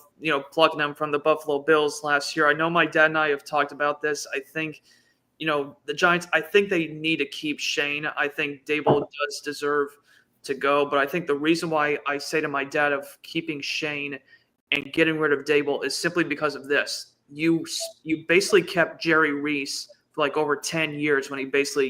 plucking them from the Buffalo Bills last year. I know my dad and I have talked about this. I think the Giants, I think they need to keep Shane. I think Dable does deserve to go, but I think the reason why I say to my dad of keeping Shane and getting rid of Dable is simply because of this. You basically kept Jerry Reese like over 10 years when he basically,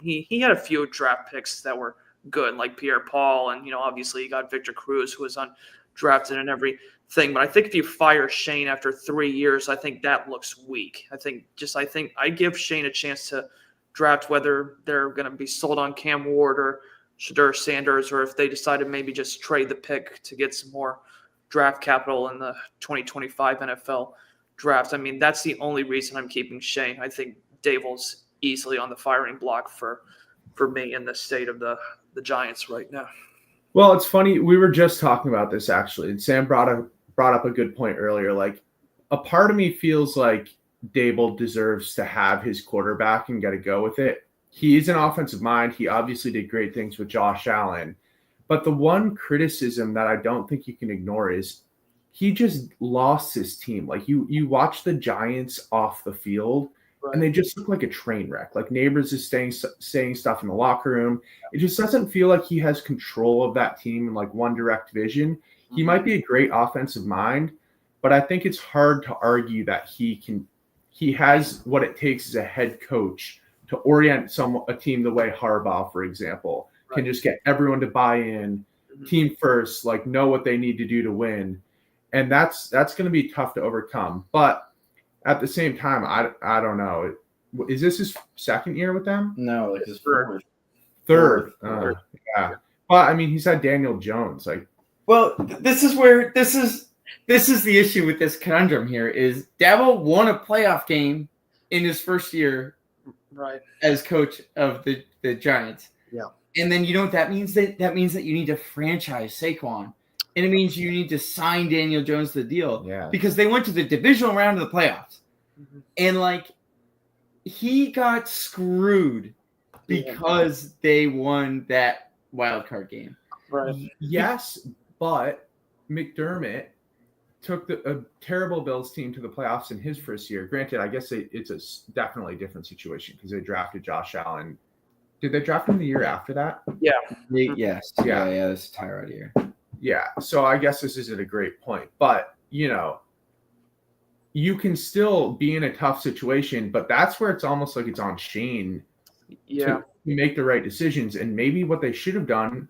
he had a few draft picks that were good, like Pierre-Paul, and, obviously you got Victor Cruz, who was undrafted and everything. But I think if you fire Shane after 3 years, I think that looks weak. I think I give Shane a chance to draft, whether they're going to be sold on Cam Ward or Shedeur Sanders, or if they decide to maybe just trade the pick to get some more draft capital in the 2025 NFL draft. I mean, that's the only reason I'm keeping Shane. I think Daboll's easily on the firing block for me in the state of the Giants right now. Well, it's funny. We were just talking about this actually, and Sam brought up a good point earlier. Like, a part of me feels like Daboll deserves to have his quarterback and get to go with it. He's an offensive mind. He obviously did great things with Josh Allen. But the one criticism that I don't think you can ignore is he just lost his team. Like, you watch the Giants off the field, right, and they just look like a train wreck. Like, Neighbors is saying stuff in the locker room. It just doesn't feel like he has control of that team in like one direct vision. He might be a great offensive mind, but I think it's hard to argue that he has what it takes as a head coach to orient a team the way Harbaugh, for example, can just get everyone to buy in, team first, like know what they need to do to win. And that's going to be tough to overcome. But at the same time, I don't know. Is this his second year with them? No, like his third. Third. Yeah. Well, I mean, he's had Daniel Jones. Like, well, this is the issue with this conundrum here is Daboll won a playoff game in his first year, right, as coach of the Giants. Yeah. And then you know what that means? That means that you need to franchise Saquon. And it means you need to sign Daniel Jones to the deal. Yeah. Because they went to the divisional round of the playoffs. Mm-hmm. And like he got screwed because they won that wild card game. Right. Yes, but McDermott took a terrible Bills team to the playoffs in his first year. Granted, I guess it's a definitely different situation because they drafted Josh Allen. Did they draft him the year after that? Yeah. Yes. Yeah. This Tyrod year. Yeah. So I guess this isn't a great point, but you can still be in a tough situation, but that's where it's almost like it's on Shane to make the right decisions. And maybe what they should have done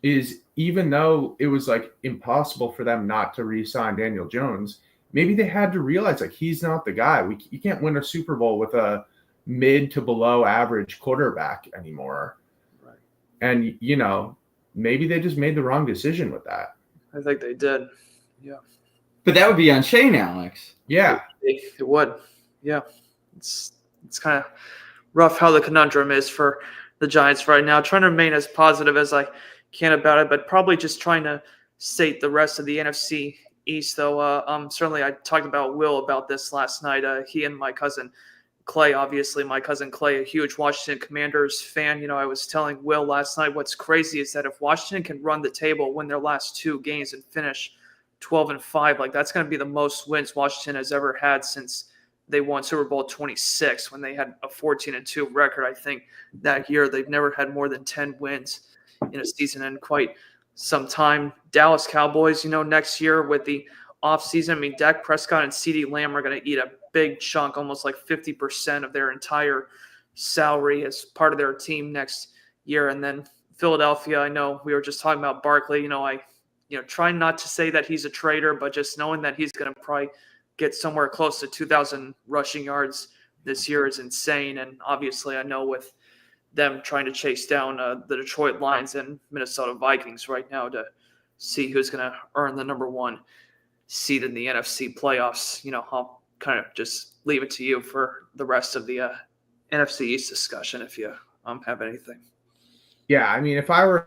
is, even though it was like impossible for them not to re-sign Daniel Jones, maybe they had to realize like he's not the guy. You can't win a Super Bowl with a mid to below average quarterback anymore. Right. And maybe they just made the wrong decision with that. I think they did. Yeah. But that would be on Shane, Alex. Yeah. It would. Yeah. It's kind of rough how the conundrum is for the Giants right now. Trying to remain as positive as I can about it, but probably just trying to state the rest of the NFC East, though. Certainly I talked about Will about this last night. He and my cousin Clay, obviously my cousin Clay, a huge Washington Commanders fan. I was telling Will last night, what's crazy is that if Washington can run the table, win their last two games and finish 12-5, like that's going to be the most wins Washington has ever had since they won Super Bowl 26 when they had a 14-2 record. I think that year they've never had more than 10 wins in a season in quite some time. Dallas Cowboys, next year with the offseason, I mean, Dak Prescott and CeeDee Lamb are going to eat a big chunk, almost like 50% of their entire salary as part of their team next year. And then Philadelphia, I know we were just talking about Barkley. Trying not to say that he's a traitor, but just knowing that he's going to probably get somewhere close to 2,000 rushing yards this year is insane. And obviously, I know with them trying to chase down the Detroit Lions and Minnesota Vikings right now to see who's going to earn the number one seed in the NFC playoffs. I'll kind of just leave it to you for the rest of the NFC East discussion if you have anything. Yeah, I mean, if I were a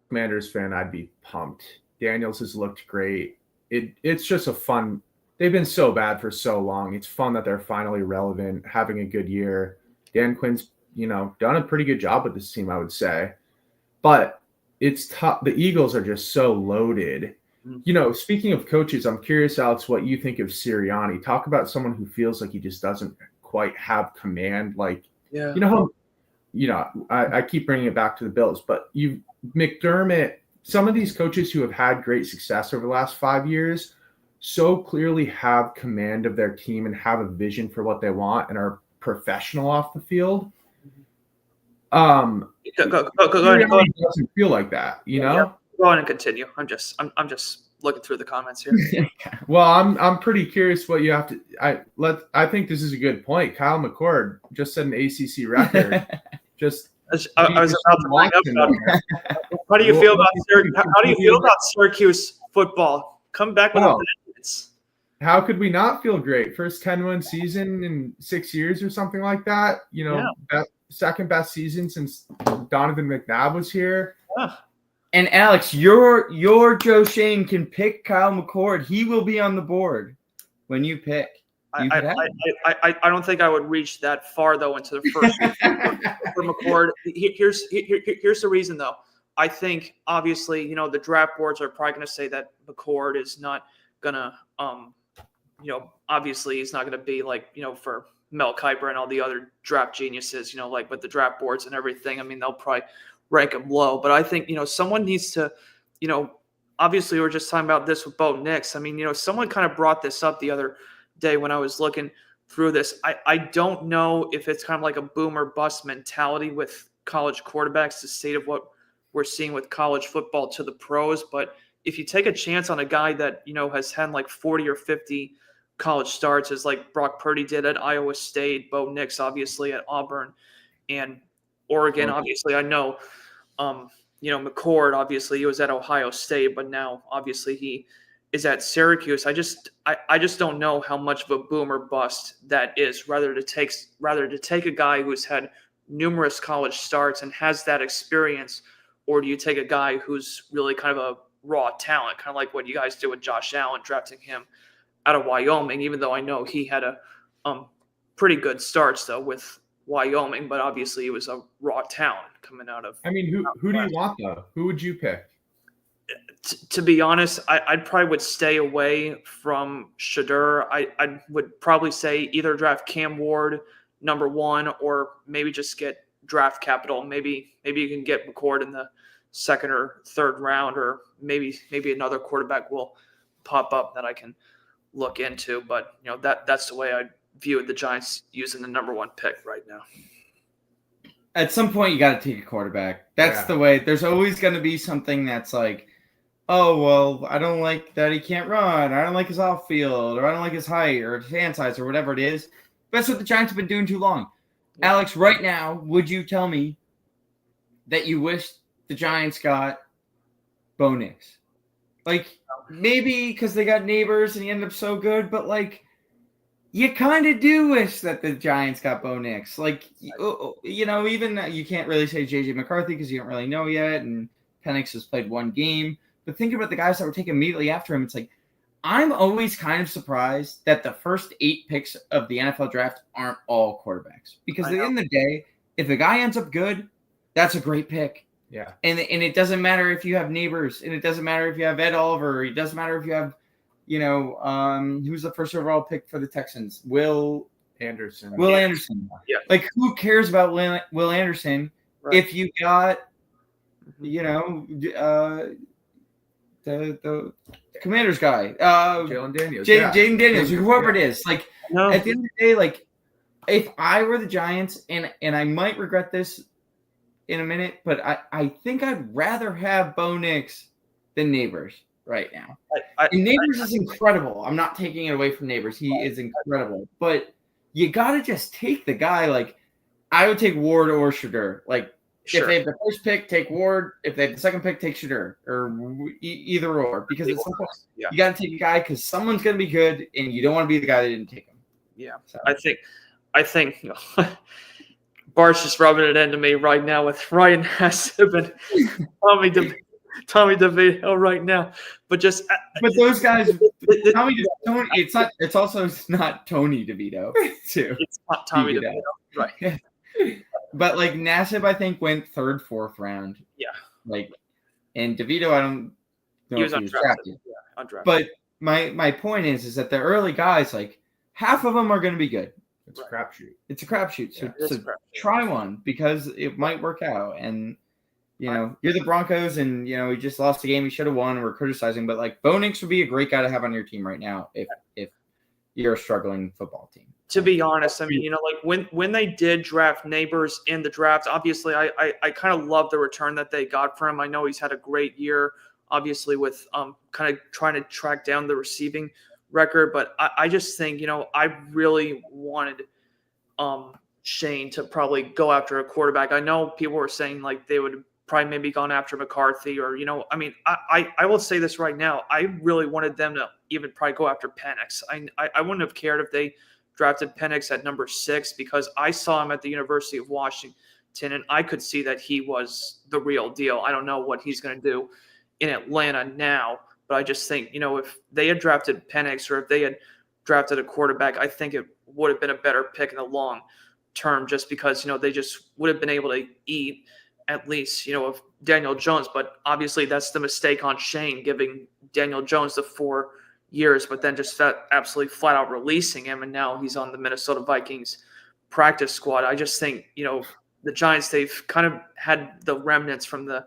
Commanders fan, I'd be pumped. Daniels has looked great. It's just a fun – they've been so bad for so long. It's fun that they're finally relevant, having a good year. Dan Quinn's, done a pretty good job with this team, I would say. But it's tough. The Eagles are just so loaded. Speaking of coaches, I'm curious, Alex, what you think of Sirianni. Talk about someone who feels like he just doesn't quite have command. Like, I keep bringing it back to the Bills, but McDermott, some of these coaches who have had great success over the last 5 years so clearly have command of their team and have a vision for what they want and are professional off the field. Go ahead. It doesn't feel like that, you know? Yeah. Go on and continue. I'm just looking through the comments here. Well, I'm pretty curious what you have to. I think this is a good point. Kyle McCord just set an ACC record. I was about to bring up that. How do you feel about Syracuse football? Come back with a vengeance. How could we not feel great? First 10-win season in 6 years or something like that. You know, second best season since Donovan McNabb was here. Yeah. And Alex, your Joe Shane can pick Kyle McCord. He will be on the board when you pick. I don't think I would reach that far though into the first for McCord. Here's the reason though. I think obviously, you know, the draft boards are probably going to say that McCord is not gonna you know, obviously he's not going to be like, you know, for Mel Kiper and all the other draft geniuses, you know, like with the draft boards and everything. I mean, they'll probably rank him low, but I think, you know, someone needs to, you know, obviously we were just talking about this with Bo Nix. I mean, you know, someone kind of brought this up the other day when I was looking through this. I don't know if it's kind of like a boom or bust mentality with college quarterbacks, the state of what we're seeing with college football to the pros. But if you take a chance on a guy that, you know, has had like 40 or 50 college starts, as like Brock Purdy did at Iowa State, Bo Nix obviously at Auburn and Oregon. Obviously, I know, you know, McCord, obviously he was at Ohio State, but now obviously he is at Syracuse. I just don't know how much of a boom or bust that is. Rather to take a guy who's had numerous college starts and has that experience, or do you take a guy who's really kind of a raw talent, kind of like what you guys did with Josh Allen, drafting him out of Wyoming, even though I know he had a pretty good starts though with Wyoming, but obviously he was a raw talent coming out of. I mean, who do you want though? Who would you pick? To be honest, I probably would stay away from Shadur. I would probably say either draft Cam Ward number 1, or maybe just get draft capital. Maybe you can get McCord in the 2nd or 3rd round, or maybe another quarterback will pop up that I can look into. But you know, that's the way I view the Giants using the number 1 pick right now. At some point, you got to take a quarterback. That's the way. There's always going to be something that's like, oh, well, I don't like that he can't run. I don't like his off field, or I don't like his height or his hand size or whatever it is. That's what the Giants have been doing too long. Yeah. Alex, right now, would you tell me that you wish the Giants got Bo Nix? Like, maybe because they got Neighbors and he ended up so good, but like, you kind of do wish that the Giants got Bo Nix. Like, you know, even you can't really say J.J. McCarthy because you don't really know yet, and Penix has played 1 game. But think about the guys that were taken immediately after him. It's like, I'm always kind of surprised that the first 8 picks of the NFL draft aren't all quarterbacks. Because at the end of the day, if a guy ends up good, that's a great pick. Yeah. And it doesn't matter if you have Neighbors, and it doesn't matter if you have Ed Oliver, it doesn't matter if you have, you know, who's the first overall pick for the Texans? Will Anderson. Yeah. Like, who cares about Will Anderson if you got, you know, the Commanders guy, Jalen Daniels, Jaden Daniels, whoever it is. Like, at the end of the day, like, if I were the Giants, and I might regret this in a minute, but I think I'd rather have Bo Nix than Neighbors right now. And Neighbors is incredible. I'm not taking it away from Neighbors. He is incredible. But you got to just take the guy. Like, I would take Ward or Shadur. Like, if they have the first pick, take Ward. If they have the 2nd pick, take Shadur, or either or. Because at some point, you got to take a guy because someone's going to be good, and you don't want to be the guy that didn't take him. Yeah, so. I think you know, Bart's just rubbing it into me right now with Ryan Hassib and Tommy DeVito right now. But those guys, Tommy DeVito, it's also not Tony DeVito too. It's not Tommy DeVito, right? But like Nassib, I think went 3rd, 4th round. Yeah. Like, and DeVito, I don't know he was if he was undrafted. drafted. Yeah, undrafted. But my point is that the early guys, like, half of them are going to be good. It's a crapshoot. It's a crapshoot. So try one because it might work out. And, you know, you're the Broncos, and, you know, we just lost a game. We should have won. We're criticizing. But, like, Bo Nix would be a great guy to have on your team right now if you're a struggling football team. To be honest, I mean, like when they did draft Neighbors in the draft, obviously I kind of love the return that they got for him. I know he's had a great year, obviously, with kind of trying to track down the receiving record. But I just think, I really wanted Shane to probably go after a quarterback. I know people were saying like they would probably maybe gone after McCarthy or, I mean, I will say this right now. I really wanted them to even probably go after Penix. I wouldn't have cared if they drafted Penix at number 6 because I saw him at the University of Washington and I could see that he was the real deal. I don't know what he's going to do in Atlanta now, but I just think, if they had drafted Penix or if they had drafted a quarterback, I think it would have been a better pick in the long term just because, they just would have been able to eat at least, of Daniel Jones. But obviously that's the mistake on Shane, giving Daniel Jones the 4 years, but then just absolutely flat out releasing him. And now he's on the Minnesota Vikings practice squad. I just think, the Giants, they've kind of had the remnants from the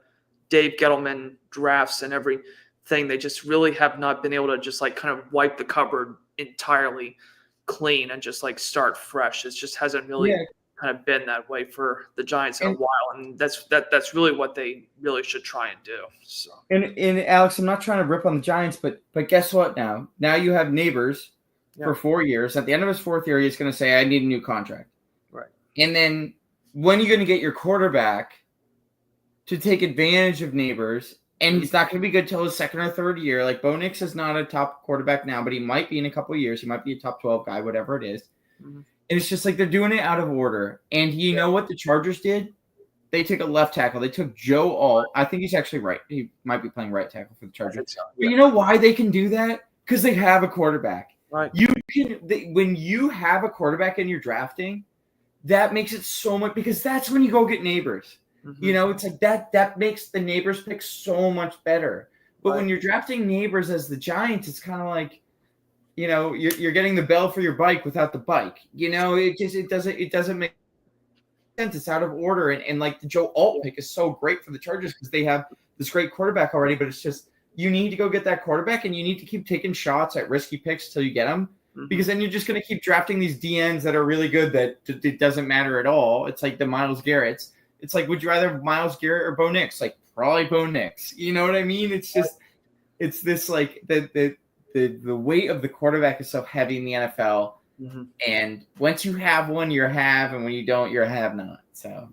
Dave Gettleman drafts and everything. They just really have not been able to just like kind of wipe the cupboard entirely clean and just like start fresh. It just hasn't really kind of been that way for the Giants in a while, and that's really what they really should try and do. So. And Alex, I'm not trying to rip on the Giants, but guess what? Now you have Neighbors for 4 years. At the end of his 4th year, he's going to say, "I need a new contract." Right. And then when are you going to get your quarterback to take advantage of Neighbors? And he's not going to be good till his 2nd or 3rd year. Like Bo Nix is not a top quarterback now, but he might be in a couple of years. He might be a top 12 guy, whatever it is. Mm-hmm. And it's just like they're doing it out of order. And you know what the Chargers did? They took a left tackle. They took Joe Alt. I think he's actually right. He might be playing right tackle for the Chargers. So. But you know why they can do that? Because they have a quarterback. Right. When you have a quarterback and you're drafting, that makes it so much, because that's when you go get Neighbors. Mm-hmm. It's like that makes the Neighbors pick so much better. But when you're drafting Neighbors as the Giants, it's kind of like, you're getting the bell for your bike without the bike. It doesn't make sense. It's out of order. And like the Joe Alt pick is so great for the Chargers because they have this great quarterback already. But it's just, you need to go get that quarterback and you need to keep taking shots at risky picks till you get them. Mm-hmm. Because then you're just going to keep drafting these DNs that are really good that it doesn't matter at all. It's like the Myles Garrett's. It's like, would you rather have Myles Garrett or Bo Nix? Like, probably Bo Nix. You know what I mean? It's just, it's this like the weight of the quarterback is so heavy in the NFL. Mm-hmm. And once you have one, you're have, and when you don't, you're have not. So,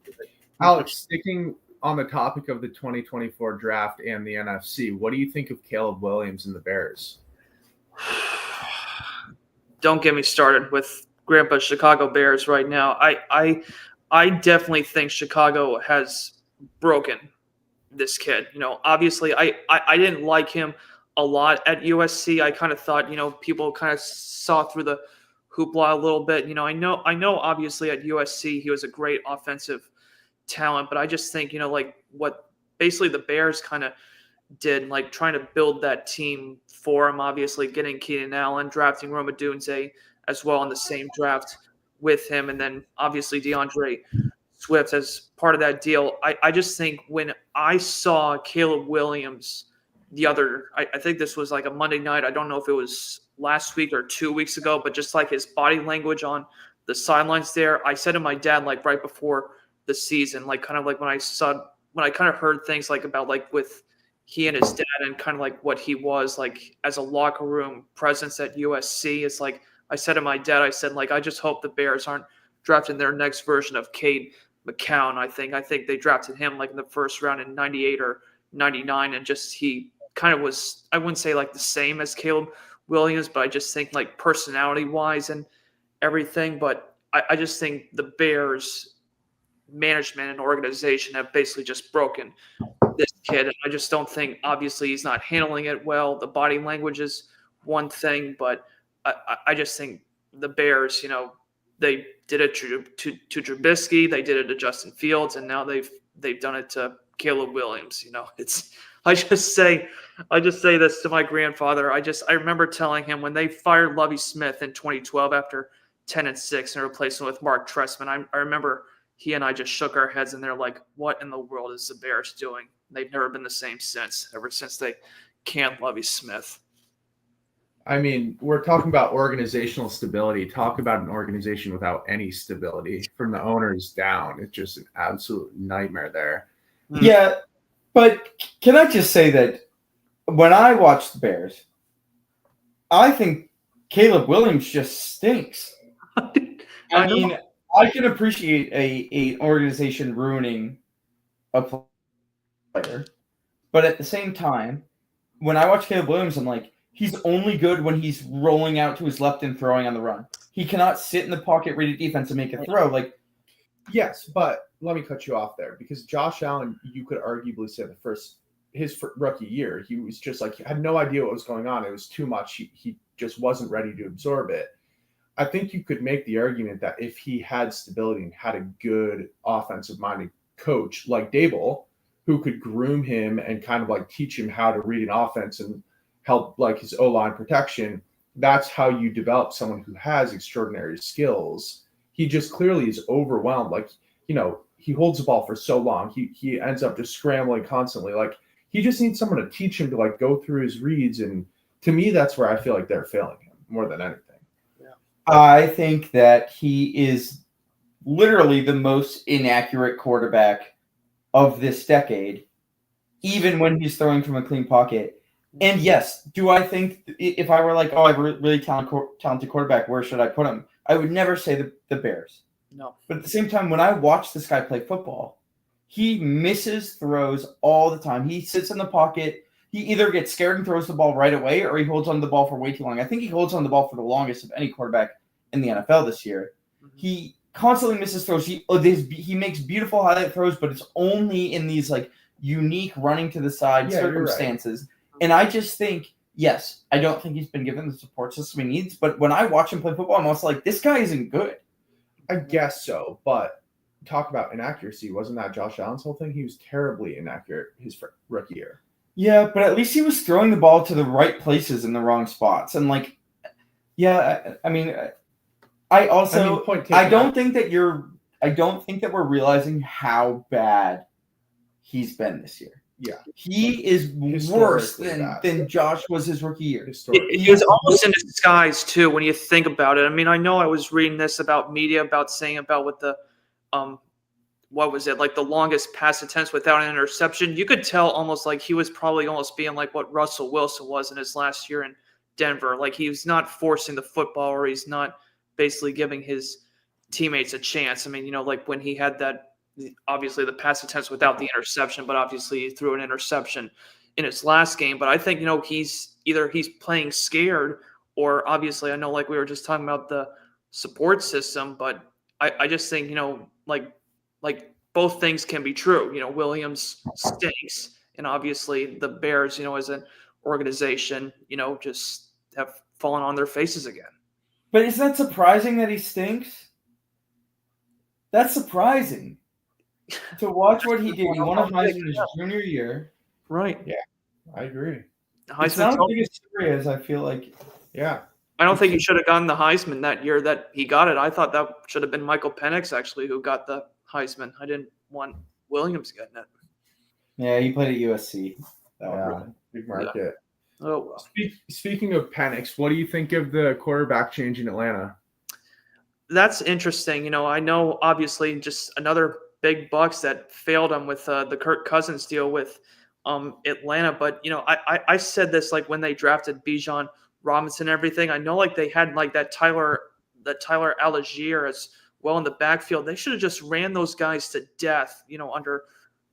Alex, sticking on the topic of the 2024 draft and the NFC, what do you think of Caleb Williams and the Bears? Don't get me started with Grandpa Chicago Bears right now. I definitely think Chicago has broken this kid. Obviously I didn't like him a lot at USC. I kind of thought, people kind of saw through the hoopla a little bit. I know obviously at USC he was a great offensive talent, but I just think, like what basically the Bears kind of did, like trying to build that team for him, obviously getting Keenan Allen, drafting Rome Odunze as well in the same draft with him, and then obviously DeAndre Swift as part of that deal. I just think when I saw Caleb Williams I think this was like a Monday night. I don't know if it was last week or 2 weeks ago, but just like his body language on the sidelines there, I said to my dad, like right before the season, like kind of like when I kind of heard things like about like with he and his dad and kind of like what he was like as a locker room presence at USC. It's like, I said to my dad, I said, like, I just hope the Bears aren't drafting their next version of Cade McCown. I think they drafted him like in the first round in 98 or 99. And just, he kind of was, I wouldn't say like the same as Caleb Williams, but I just think like personality wise and everything. But I just think the Bears management and organization have basically just broken this kid. And I just don't think, obviously he's not handling it well. The body language is one thing, but I just think the Bears, they did it to Trubisky, they did it to Justin Fields, and now they've done it to Caleb Williams. I just say this to my grandfather. I remember telling him when they fired Lovie Smith in 2012 after 10-6 and replaced him with Mark Trestman. I remember he and I just shook our heads and they're like, "What in the world is the Bears doing?" They've never been the same ever since they canned Lovie Smith. I mean, we're talking about organizational stability. Talk about an organization without any stability from the owners down. It's just an absolute nightmare there. Yeah, but can I just say that when I watch the Bears, I think Caleb Williams just stinks. I mean, I can appreciate a organization ruining a player, but at the same time, when I watch Caleb Williams, I'm like, he's only good when he's rolling out to his left and throwing on the run. He cannot sit in the pocket, read a defense, and make a throw. Like, yes, but let me cut you off there because Josh Allen, you could arguably say his rookie year, he was just like, he had no idea what was going on. It was too much. He just wasn't ready to absorb it. I think you could make the argument that if he had stability and had a good offensive-minded coach like Dable, who could groom him and kind of like teach him how to read an offense and help like his O-line protection, that's how you develop someone who has extraordinary skills. He just clearly is overwhelmed. Like, he holds the ball for so long. He ends up just scrambling constantly. Like, he just needs someone to teach him to like go through his reads. And to me, that's where I feel like they're failing him more than anything. I think that he is literally the most inaccurate quarterback of this decade, even when he's throwing from a clean pocket. And yes, do I think if I were like, I have a really talented quarterback, where should I put him? I would never say the Bears. No. But at the same time, when I watch this guy play football, he misses throws all the time. He sits in the pocket. He either gets scared and throws the ball right away, or he holds on to the ball for way too long. I think he holds on to the ball for the longest of any quarterback in the NFL this year. Mm-hmm. He constantly misses throws. He makes beautiful highlight throws, but it's only in these like unique running to the side circumstances. Right. And I just think, yes, I don't think he's been given the support system he needs. But when I watch him play football, I'm also like, this guy isn't good. I guess so, but talk about inaccuracy. Wasn't that Josh Allen's whole thing? He was terribly inaccurate his rookie year. Yeah, but at least he was throwing the ball to the right places in the wrong spots. And like, yeah, I mean, I don't think that we're realizing how bad he's been this year. Yeah. He is worse than Josh was his rookie year. He was almost in disguise too when you think about it. I mean, I know I was reading this about media about with the what was it, like the longest pass attempts without an interception. You could tell almost like he was probably almost being like what Russell Wilson was in his last year in Denver. Like he was not forcing the football, or he's not basically giving his teammates a chance. I mean, like when he had that, obviously the pass attempts without the interception, but obviously he threw an interception in his last game. But I think, he's playing scared, or obviously I know like we were just talking about the support system, but I just think, like both things can be true. Williams stinks, and obviously the Bears, as an organization, just have fallen on their faces again. But isn't that surprising that he stinks? That's surprising. To watch what he did. He won a Heisman his junior year. Right. Yeah, I agree. It's not as big a story as I feel like. Yeah. I don't think he should have gotten the Heisman that year that he got it. I thought that should have been Michael Penix, actually, who got the Heisman. I didn't want Williams getting it. Yeah, he played at USC. Big market. Yeah. Oh, well. Speaking of Penix, what do you think of the quarterback change in Atlanta? That's interesting. I know, obviously, just another big bucks that failed him with the Kirk Cousins deal with Atlanta. But, I said this like when they drafted Bijan Robinson and everything. I know like they had like that Tyler Algier as well in the backfield. They should have just ran those guys to death, under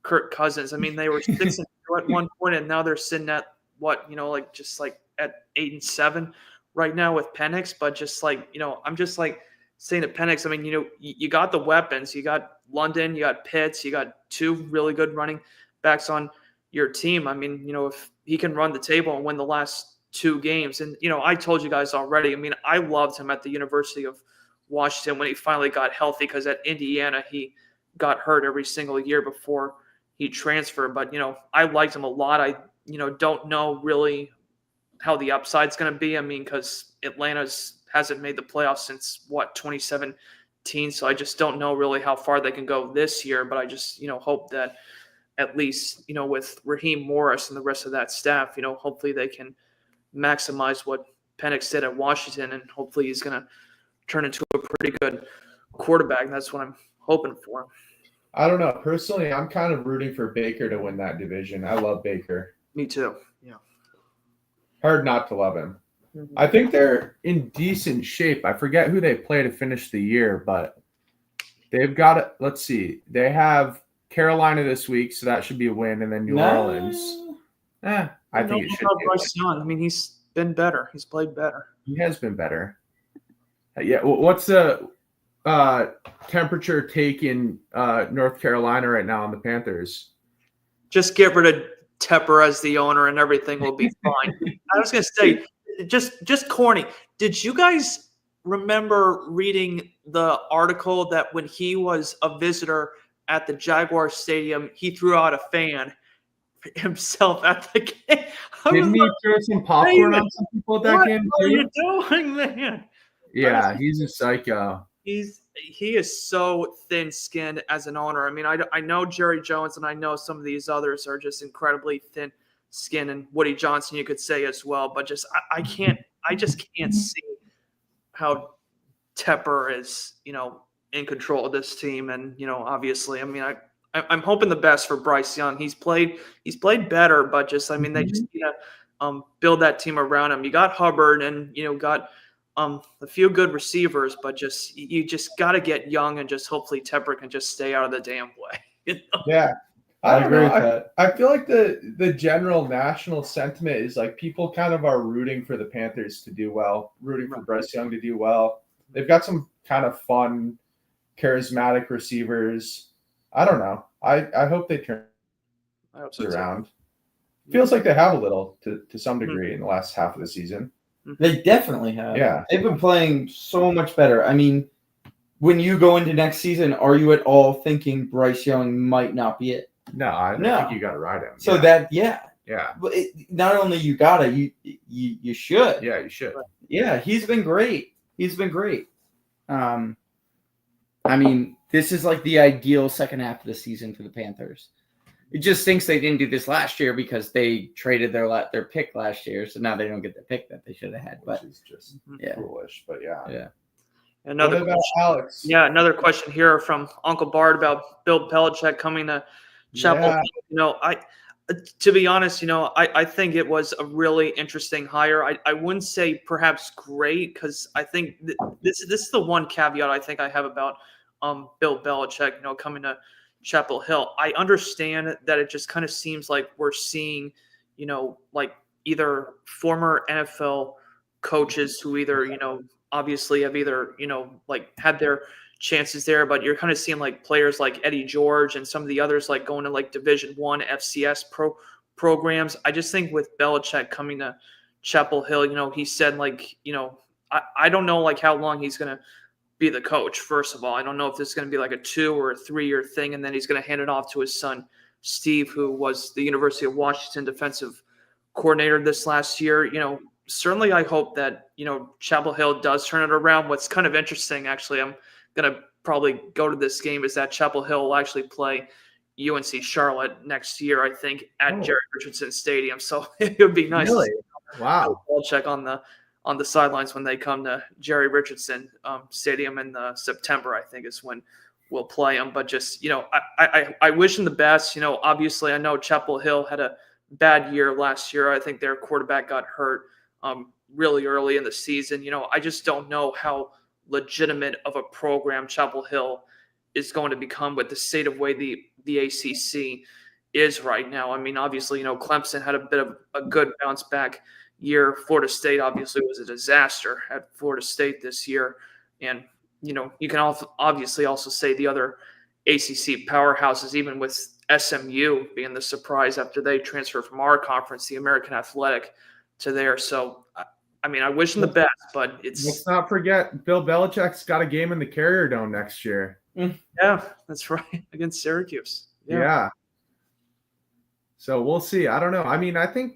Kirk Cousins. I mean, they were 6-2 at one point, and now they're sitting at what, like just like at 8-7 right now with Penix. But just like, I'm just like saying to Penix, I mean, you got the weapons. You got London, you got Pitts, you got two really good running backs on your team. I mean, if he can run the table and win the last two games. And, I told you guys already, I mean, I loved him at the University of Washington when he finally got healthy, because at Indiana, he got hurt every single year before he transferred. But, I liked him a lot. I, don't know really how the upside's going to be. I mean, because hasn't made the playoffs since 2017. So I just don't know really how far they can go this year. But I just, hope that at least, with Raheem Morris and the rest of that staff, hopefully they can maximize what Penix State at Washington, and hopefully he's going to turn into a pretty good quarterback. That's what I'm hoping for. I don't know. Personally, I'm kind of rooting for Baker to win that division. I love Baker. Me too. Yeah. Hard not to love him. Mm-hmm. I think they're in decent shape. I forget who they play to finish the year, but they've got it. Let's see. They have Carolina this week, so that should be a win, and then New Orleans. I think it should be. Bryce Young. I mean, he's been better. He's played better. He has been better. Yeah. What's the temperature take in North Carolina right now on the Panthers? Just get rid of Tepper as the owner, and everything will be fine. I was going to say, just corny. Did you guys remember reading the article that when he was a visitor at the Jaguar Stadium, he threw out a fan himself at the game? Didn't he throw some popcorn on some people at that game? What are you doing, man? Yeah, he's a psycho. He is so thin-skinned as an owner. I mean, I know Jerry Jones, and I know some of these others are just incredibly thin-skinned, and Woody Johnson you could say as well. But just I just can't see how Tepper is, in control of this team. And obviously, I mean, I'm hoping the best for Bryce Young. He's played better, but just they just need to build that team around him. You got Hubbard, and got a few good receivers, but you just got to get Young, and just hopefully Tepper can just stay out of the damn way. Yeah, I agree with that. I feel like the general national sentiment is like people kind of are rooting for the Panthers to do well, rooting for Bryce Young to do well. They've got some kind of fun, charismatic receivers. I don't know. I hope they turn around. Feels like they have a little to some degree in the last half of the season. They definitely have. Yeah. They've been playing so much better. I mean, when you go into next season, are you at all thinking Bryce Young might not be it? No, I think you got to ride him. So yeah. But not only you gotta, you should. Yeah, you should. Yeah, he's been great. I mean, this is like the ideal second half of the season for the Panthers. It just stinks they didn't do this last year because they traded their pick last year, so now they don't get the pick that they should have had. But it's just foolish. But yeah. Another what about Alex? Yeah, another question here from Uncle Bart about Bill Belichick coming to Chapel. Yeah. To be honest, I think it was a really interesting hire. I wouldn't say perhaps great, because I think this is the one caveat I think I have about Bill Belichick, coming to Chapel Hill. I understand that it just kind of seems like we're seeing, like either former NFL coaches who either, obviously have either, like had their chances there, but you're kind of seeing like players like Eddie George and some of the others like going to like Division I FCS programs. I just think with Belichick coming to Chapel Hill, he said like, I don't know like how long he's going to be the coach. First of all, I don't know if this is going to be like a 2 or a 3 year thing, and then he's going to hand it off to his son Steve, who was the University of Washington defensive coordinator this last year. Certainly I hope that Chapel Hill does turn it around. What's kind of interesting, actually, I'm going to probably go to this game, is that Chapel Hill will actually play UNC Charlotte next year, I think, at Jerry Richardson Stadium. So it would be nice. Really? Wow. I'll check on the sidelines when they come to Jerry Richardson Stadium in September, I think is when we'll play them. But just, I wish them the best. Obviously I know Chapel Hill had a bad year last year. I think their quarterback got hurt really early in the season. I just don't know how legitimate of a program Chapel Hill is going to become with the state of way the ACC is right now. I mean, obviously, Clemson had a bit of a good bounce back year. Florida State obviously was a disaster at Florida State this year. And, you can obviously also say the other ACC powerhouses, even with SMU being the surprise after they transferred from our conference, the American Athletic, to there. So, I mean, I wish them the best, but let's not forget Bill Belichick's got a game in the Carrier Dome next year. Yeah, that's right. Against Syracuse. Yeah. So we'll see. I don't know. I mean, I think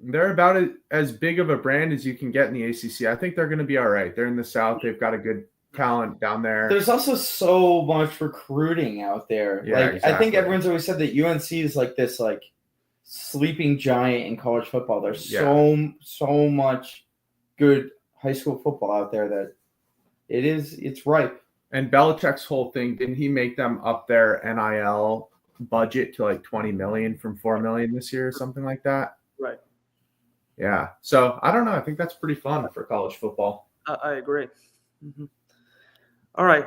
they're about as big of a brand as you can get in the ACC. I think they're going to be all right. They're in the South. They've got a good talent down there. There's also so much recruiting out there. Yeah, exactly. I think everyone's always said that UNC is like this sleeping giant in college football. There's so much good high school football out there that it's ripe. And Belichick's whole thing, didn't he make them up their NIL budget to like 20 million from 4 million this year or something like that? Right. Yeah. So I don't know. I think that's pretty fun for college football. I agree. Mm-hmm. All right.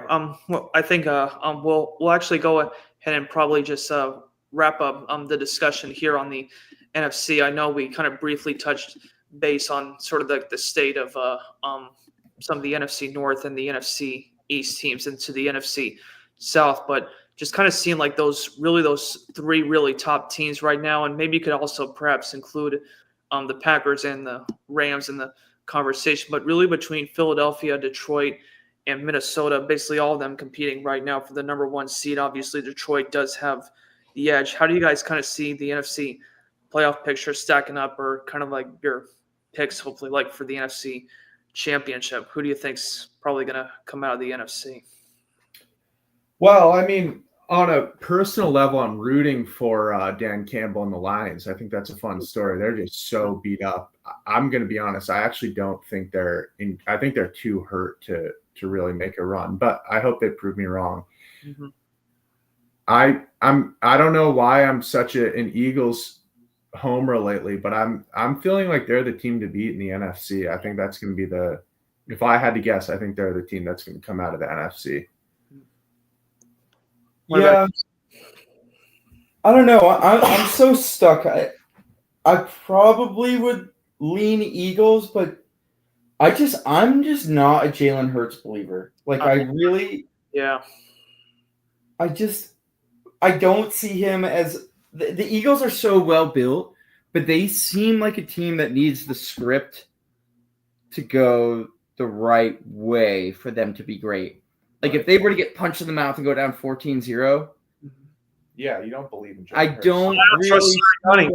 Well, I think we'll actually go ahead and probably just wrap up the discussion here on the NFC. I know we kind of briefly touched base on sort of the state of some of the NFC North and the NFC East teams into the NFC South, but just kind of seeing like those three really top teams right now, and maybe you could also perhaps include the Packers and the Rams in the conversation, but really between Philadelphia, Detroit, and Minnesota, basically all of them competing right now for the number 1 seed. Obviously, Detroit does have the edge. How do you guys kind of see the NFC playoff picture stacking up, or kind of like your picks, hopefully, like for the NFC Championship? Who do you think's probably going to come out of the NFC? Well, I mean, on a personal level, I'm rooting for Dan Campbell and the Lions. I think that's a fun story. They're just so beat up. I'm going to be honest. I actually don't think I think they're too hurt to really make a run, but I hope they prove me wrong. Mm-hmm. I don't know why I'm such an Eagles homer lately, but I'm feeling like they're the team to beat in the NFC. I think that's going to be if I had to guess, I think they're the team that's going to come out of the NFC. Yeah, I don't know. I'm so stuck. I probably would lean Eagles, but I'm just not a Jalen Hurts believer. Like I don't see him as the Eagles are so well built, but they seem like a team that needs the script to go the right way for them to be great. Like if they were to get punched in the mouth and go down 14-0, yeah, you don't believe in Jalen I Hurts. don't really Sirianni.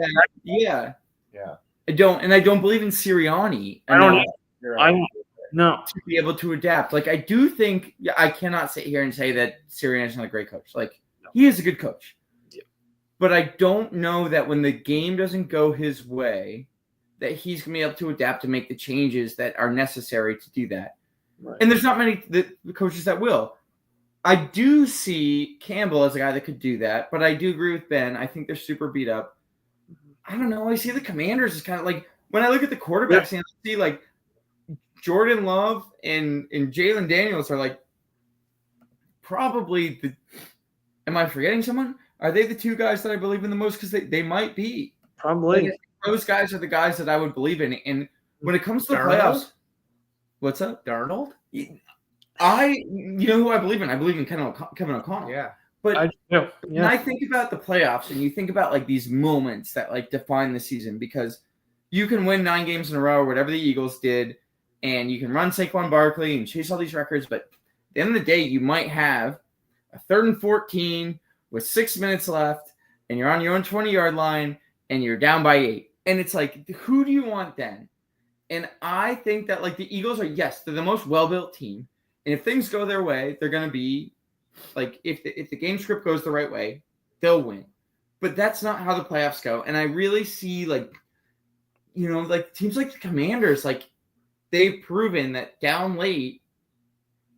Yeah. Yeah. I don't believe in Sirianni. No. To be able to adapt. Like I do think I cannot sit here and say that Sirianni's not a great coach. Like he is a good coach. Yeah. But I don't know that when the game doesn't go his way, that he's going to be able to adapt and make the changes that are necessary to do that. Right. And there's not many the coaches that will. I do see Campbell as a guy that could do that, but I do agree with Ben. I think they're super beat up. I don't know. I see the Commanders as kind of like when I look at the quarterbacks and I see like Jordan Love and Jalen Daniels are like probably am I forgetting someone? Are they the two guys that I believe in the most? Because they might be. Probably. Like, those guys are the guys that I would believe in. And when it comes to the Darnold? playoffs, what's up? Darnold? You know who I believe in? I believe in Kevin O'Connell. Yeah. But Yeah. when I think about the playoffs and you think about like these moments that like define the season, because you can win 9 games in a row or whatever the Eagles did, and you can run Saquon Barkley and chase all these records, but at the end of the day, you might have a 3rd and 14 with 6 minutes left, and you're on your own 20-yard line, and you're down by 8. And it's like, who do you want then? And I think that like the Eagles they're the most well-built team. And if things go their way, they're going to be like, if the game script goes the right way, they'll win. But that's not how the playoffs go. And I really see like, like teams like the Commanders, like they've proven that down late,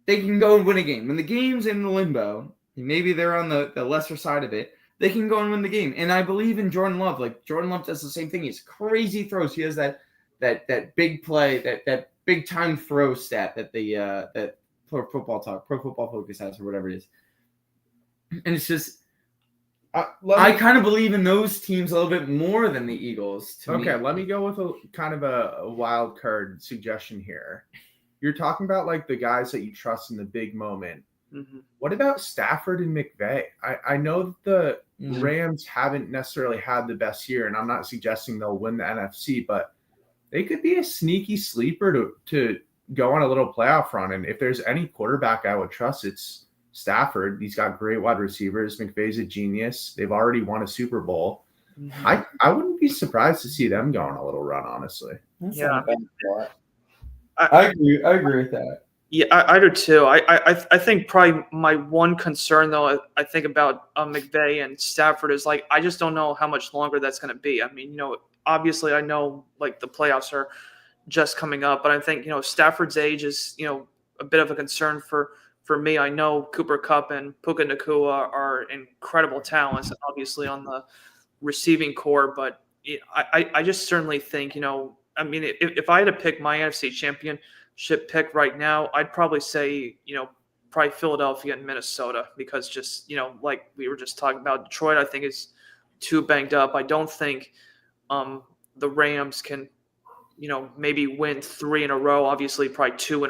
they can go and win a game. When the game's in the limbo, and maybe they're on the lesser side of it, they can go and win the game. And I believe in Jordan Love. Like Jordan Love does the same thing. He has crazy throws. He has that big play, that big time throw stat that that Pro Football Focus has, or whatever it is. And it's just I kind of believe in those teams a little bit more than the Eagles. Okay, let me go with a kind of a wild card suggestion here. You're talking about like the guys that you trust in the big moment. Mm-hmm. What about Stafford and McVay? I know that the Rams haven't necessarily had the best year, and I'm not suggesting they'll win the NFC, but they could be a sneaky sleeper to go on a little playoff run. And if there's any quarterback I would trust, it's Stafford. He's got great wide receivers. McVay's a genius. They've already won a Super Bowl. Mm-hmm. I wouldn't be surprised to see them go on a little run, honestly. Yeah. I agree with that. Yeah, I do too. I think probably my one concern, though, I think about McVay and Stafford is like, I just don't know how much longer that's going to be. I mean, obviously I know like the playoffs are just coming up. But I think, Stafford's age is, a bit of a concern for me. I know Cooper Kupp and Puka Nacua are incredible talents, obviously on the receiving core, but I just certainly think, if I had to pick my NFC championship pick right now, I'd probably say, probably Philadelphia and Minnesota, because just, like we were just talking about, Detroit, I think is too banged up. I don't think the Rams can, maybe win 3 in a row, obviously probably 2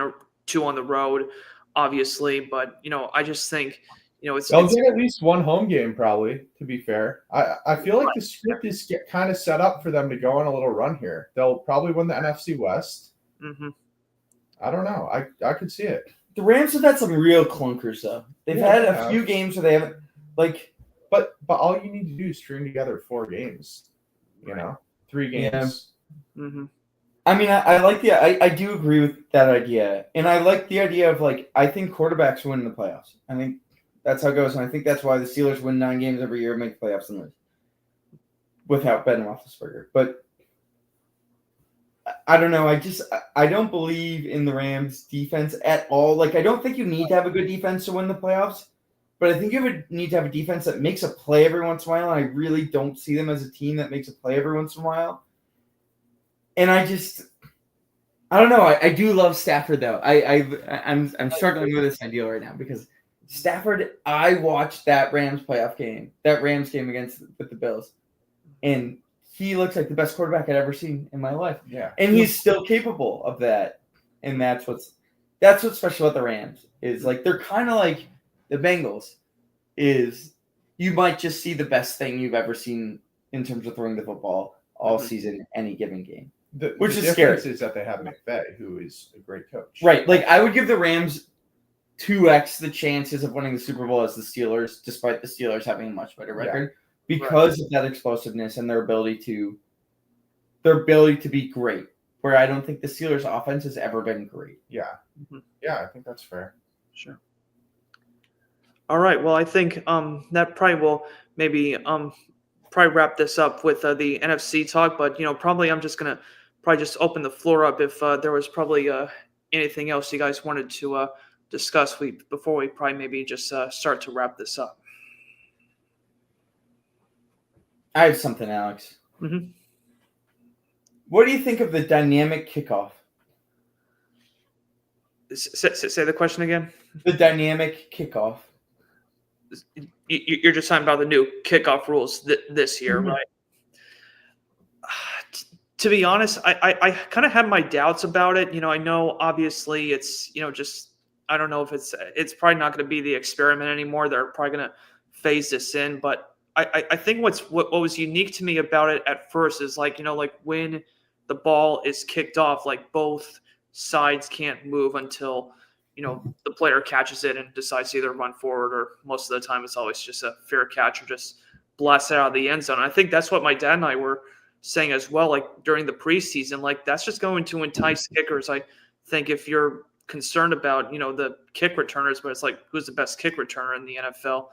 on the road, obviously, but I just think they'll get at least one home game, probably, to be fair. I feel like the script is kind of set up for them to go on a little run here. They'll probably win the NFC West. Mm-hmm. I don't know. I could see it. The Rams have had some real clunkers, though. They've had a few games where they haven't, but all you need to do is string together 4 games, 3 games. Yeah. Mm-hmm. I mean, I do agree with that idea. And I like the idea of, I think quarterbacks win the playoffs. I think that's how it goes. And I think that's why the Steelers win 9 games every year and make the playoffs and lose without Ben Roethlisberger. But I don't know. I don't believe in the Rams defense at all. I don't think you need to have a good defense to win the playoffs. But I think you need to have a defense that makes a play every once in a while. And I really don't see them as a team that makes a play every once in a while. And I don't know. I do love Stafford, though. I'm struggling with this idea right now because Stafford, I watched that Rams game with the Bills, and he looks like the best quarterback I'd ever seen in my life. Yeah. And he's still capable of that. And that's what's special about the Rams is they're kind of like the Bengals is you might just see the best thing you've ever seen in terms of throwing the football all season, any given game. Which is scary. Is that they have McVay, who is a great coach. Right. I would give the Rams 2x the chances of winning the Super Bowl as the Steelers, despite the Steelers having a much better record, because of that explosiveness and their ability to be great. Where I don't think the Steelers' offense has ever been great. Yeah. Mm-hmm. Yeah, I think that's fair. Sure. All right. Well, I think that probably will maybe probably wrap this up with the NFC talk, but probably I'm just gonna probably just open the floor up if there was probably anything else you guys wanted to discuss before we probably maybe just start to wrap this up. I have something, Alex. Mm-hmm. What do you think of the dynamic kickoff? Say the question again. The dynamic kickoff. You're just talking about the new kickoff rules this year, mm-hmm. right? To be honest, I kind of have my doubts about it. I know obviously it's, just, I don't know if it's probably not going to be the experiment anymore. They're probably going to phase this in. But I think what was unique to me about it at first is when the ball is kicked off, both sides can't move until, the player catches it and decides to either run forward, or most of the time it's always just a fair catch or just blast it out of the end zone. And I think that's what my dad and I were saying as well, during the preseason, that's just going to entice kickers. I think if you're concerned about, the kick returners, but it's who's the best kick returner in the NFL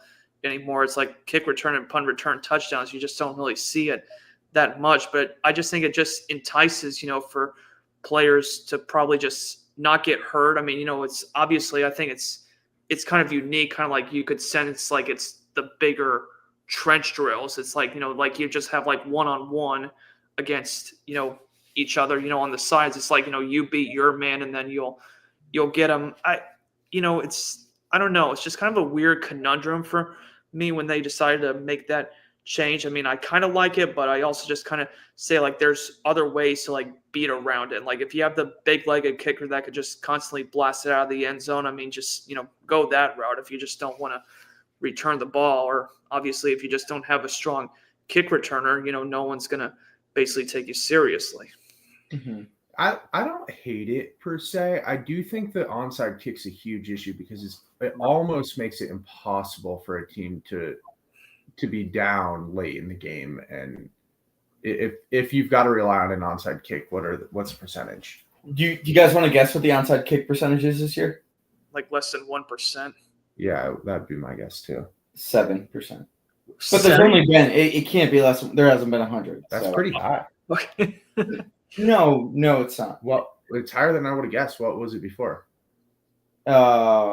anymore? It's kick return and punt return touchdowns. You just don't really see it that much. But I just think it just entices, for players to probably just not get hurt. I mean, it's obviously, I think it's kind of unique, kind of you could sense it's the bigger trench drills. It's you just have one-on-one against, each other, on the sides. It's you beat your man and then you'll get them. I don't know. It's just kind of a weird conundrum for me when they decided to make that change. I mean, I kind of like it, but I also just kind of say there's other ways to beat around it. If you have the big-legged kicker that could just constantly blast it out of the end zone, I mean, just go that route if you just don't want to return the ball. Or obviously, if you just don't have a strong kick returner, no one's gonna basically take you seriously. Mm-hmm. I don't hate it per se. I do think the onside kick's a huge issue because it almost makes it impossible for a team to be down late in the game. And if you've got to rely on an onside kick, what's the percentage? Do you guys want to guess what the onside kick percentage is this year? Less than 1%. Yeah, that'd be my guess too. 7%. But there's only been it can't be less. There hasn't been 100. That's pretty high. Okay. No, it's not. Well, it's higher than I would have guessed. What was it before? I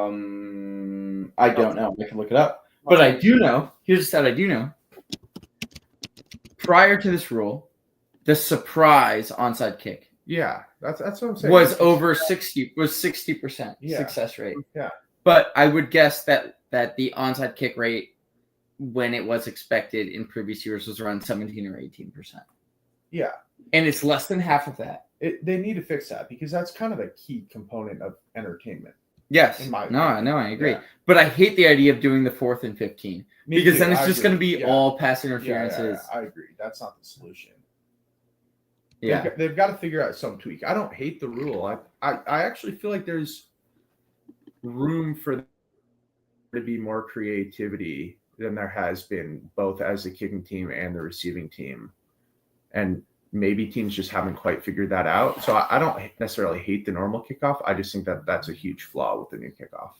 don't know. I can look it up. But I do know. Here's a stat I do know. Prior to this rule, the surprise onside kick Yeah, that's what I'm saying. was over 60% success rate. Yeah. But I would guess that the onside kick rate, when it was expected in previous years, was around 17 or 18%. Yeah. And it's less than half of that. They need to fix that because that's kind of a key component of entertainment. Yes. In my No, opinion. I agree. Yeah. But I hate the idea of doing the 4th and 15 because then it's just going to be all pass interferences. Yeah, I agree. That's not the solution. Yeah. They've got to figure out some tweak. I don't hate the rule. I actually feel like there's room for there to be more creativity than there has been, both as the kicking team and the receiving team. And maybe teams just haven't quite figured that out. So I don't necessarily hate the normal kickoff. I just think that that's a huge flaw with the new kickoff.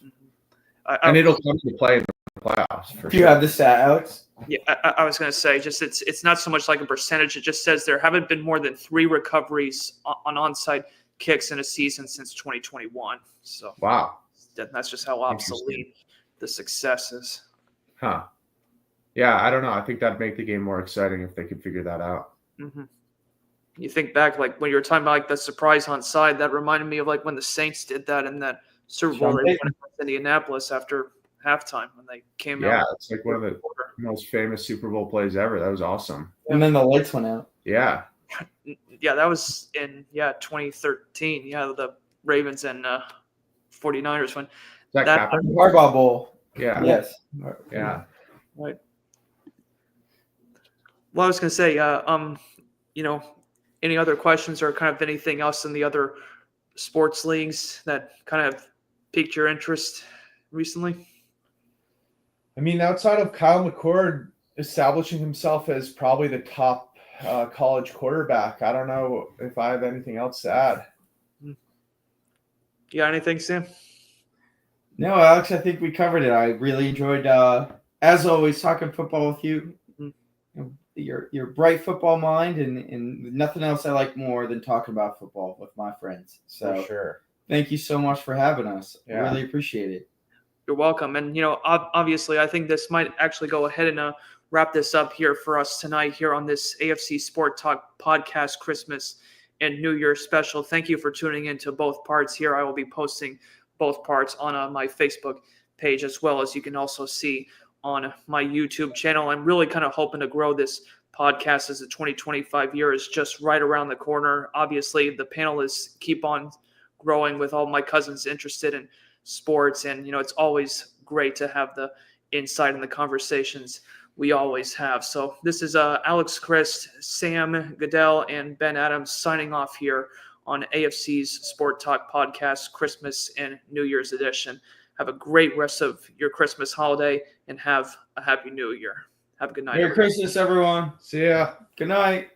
And it'll come to play in the playoffs. Do you have the stat, Alex? Yeah, I was going to say, just it's not so much like a percentage. It just says there haven't been more than 3 recoveries on onside kicks in a season since 2021. So wow, that's just how obsolete the success is. Huh. Yeah, I don't know. I think that'd make the game more exciting if they could figure that out. Mm-hmm. You think back, like when you were talking about like the surprise onside, that reminded me of like when the Saints did that in that Super Bowl they won against Indianapolis after halftime when they came out. Yeah, it's like one of the most famous Super Bowl plays ever. That was awesome. And then the lights went out. Yeah. Yeah, that was in 2013. Yeah, the Ravens and 49ers when that Harbaugh Bowl. Yeah. Yes. Yeah. Right. Well, I was going to say, any other questions or kind of anything else in the other sports leagues that kind of piqued your interest recently? I mean, outside of Kyle McCord establishing himself as probably the top college quarterback, I don't know if I have anything else to add. You got anything, Sam? No, Alex, I think we covered it. I really enjoyed, as always, talking football with you. Mm-hmm. Your bright football mind and nothing else I like more than talking about football with my friends. So for sure. Thank you so much for having us. Yeah. I really appreciate it. You're welcome. And, obviously, I think this might actually go ahead and wrap this up here for us tonight here on this AFC Sport Talk podcast Christmas and New Year special. Thank you for tuning in to both parts here. I will be posting both parts on my Facebook page as well as you can also see on my YouTube channel. I'm really kind of hoping to grow this podcast as the 2025 year is just right around the corner. Obviously, the panelists keep on growing with all my cousins interested in sports. And, it's always great to have the insight and the conversations we always have. So this is Alex Christ, Sam Goodell, and Ben Adams signing off here on AFC's Sport Talk podcast, Christmas and New Year's edition. Have a great rest of your Christmas holiday and have a happy New Year. Have a good night. Merry Christmas, everyone. See ya. Good night.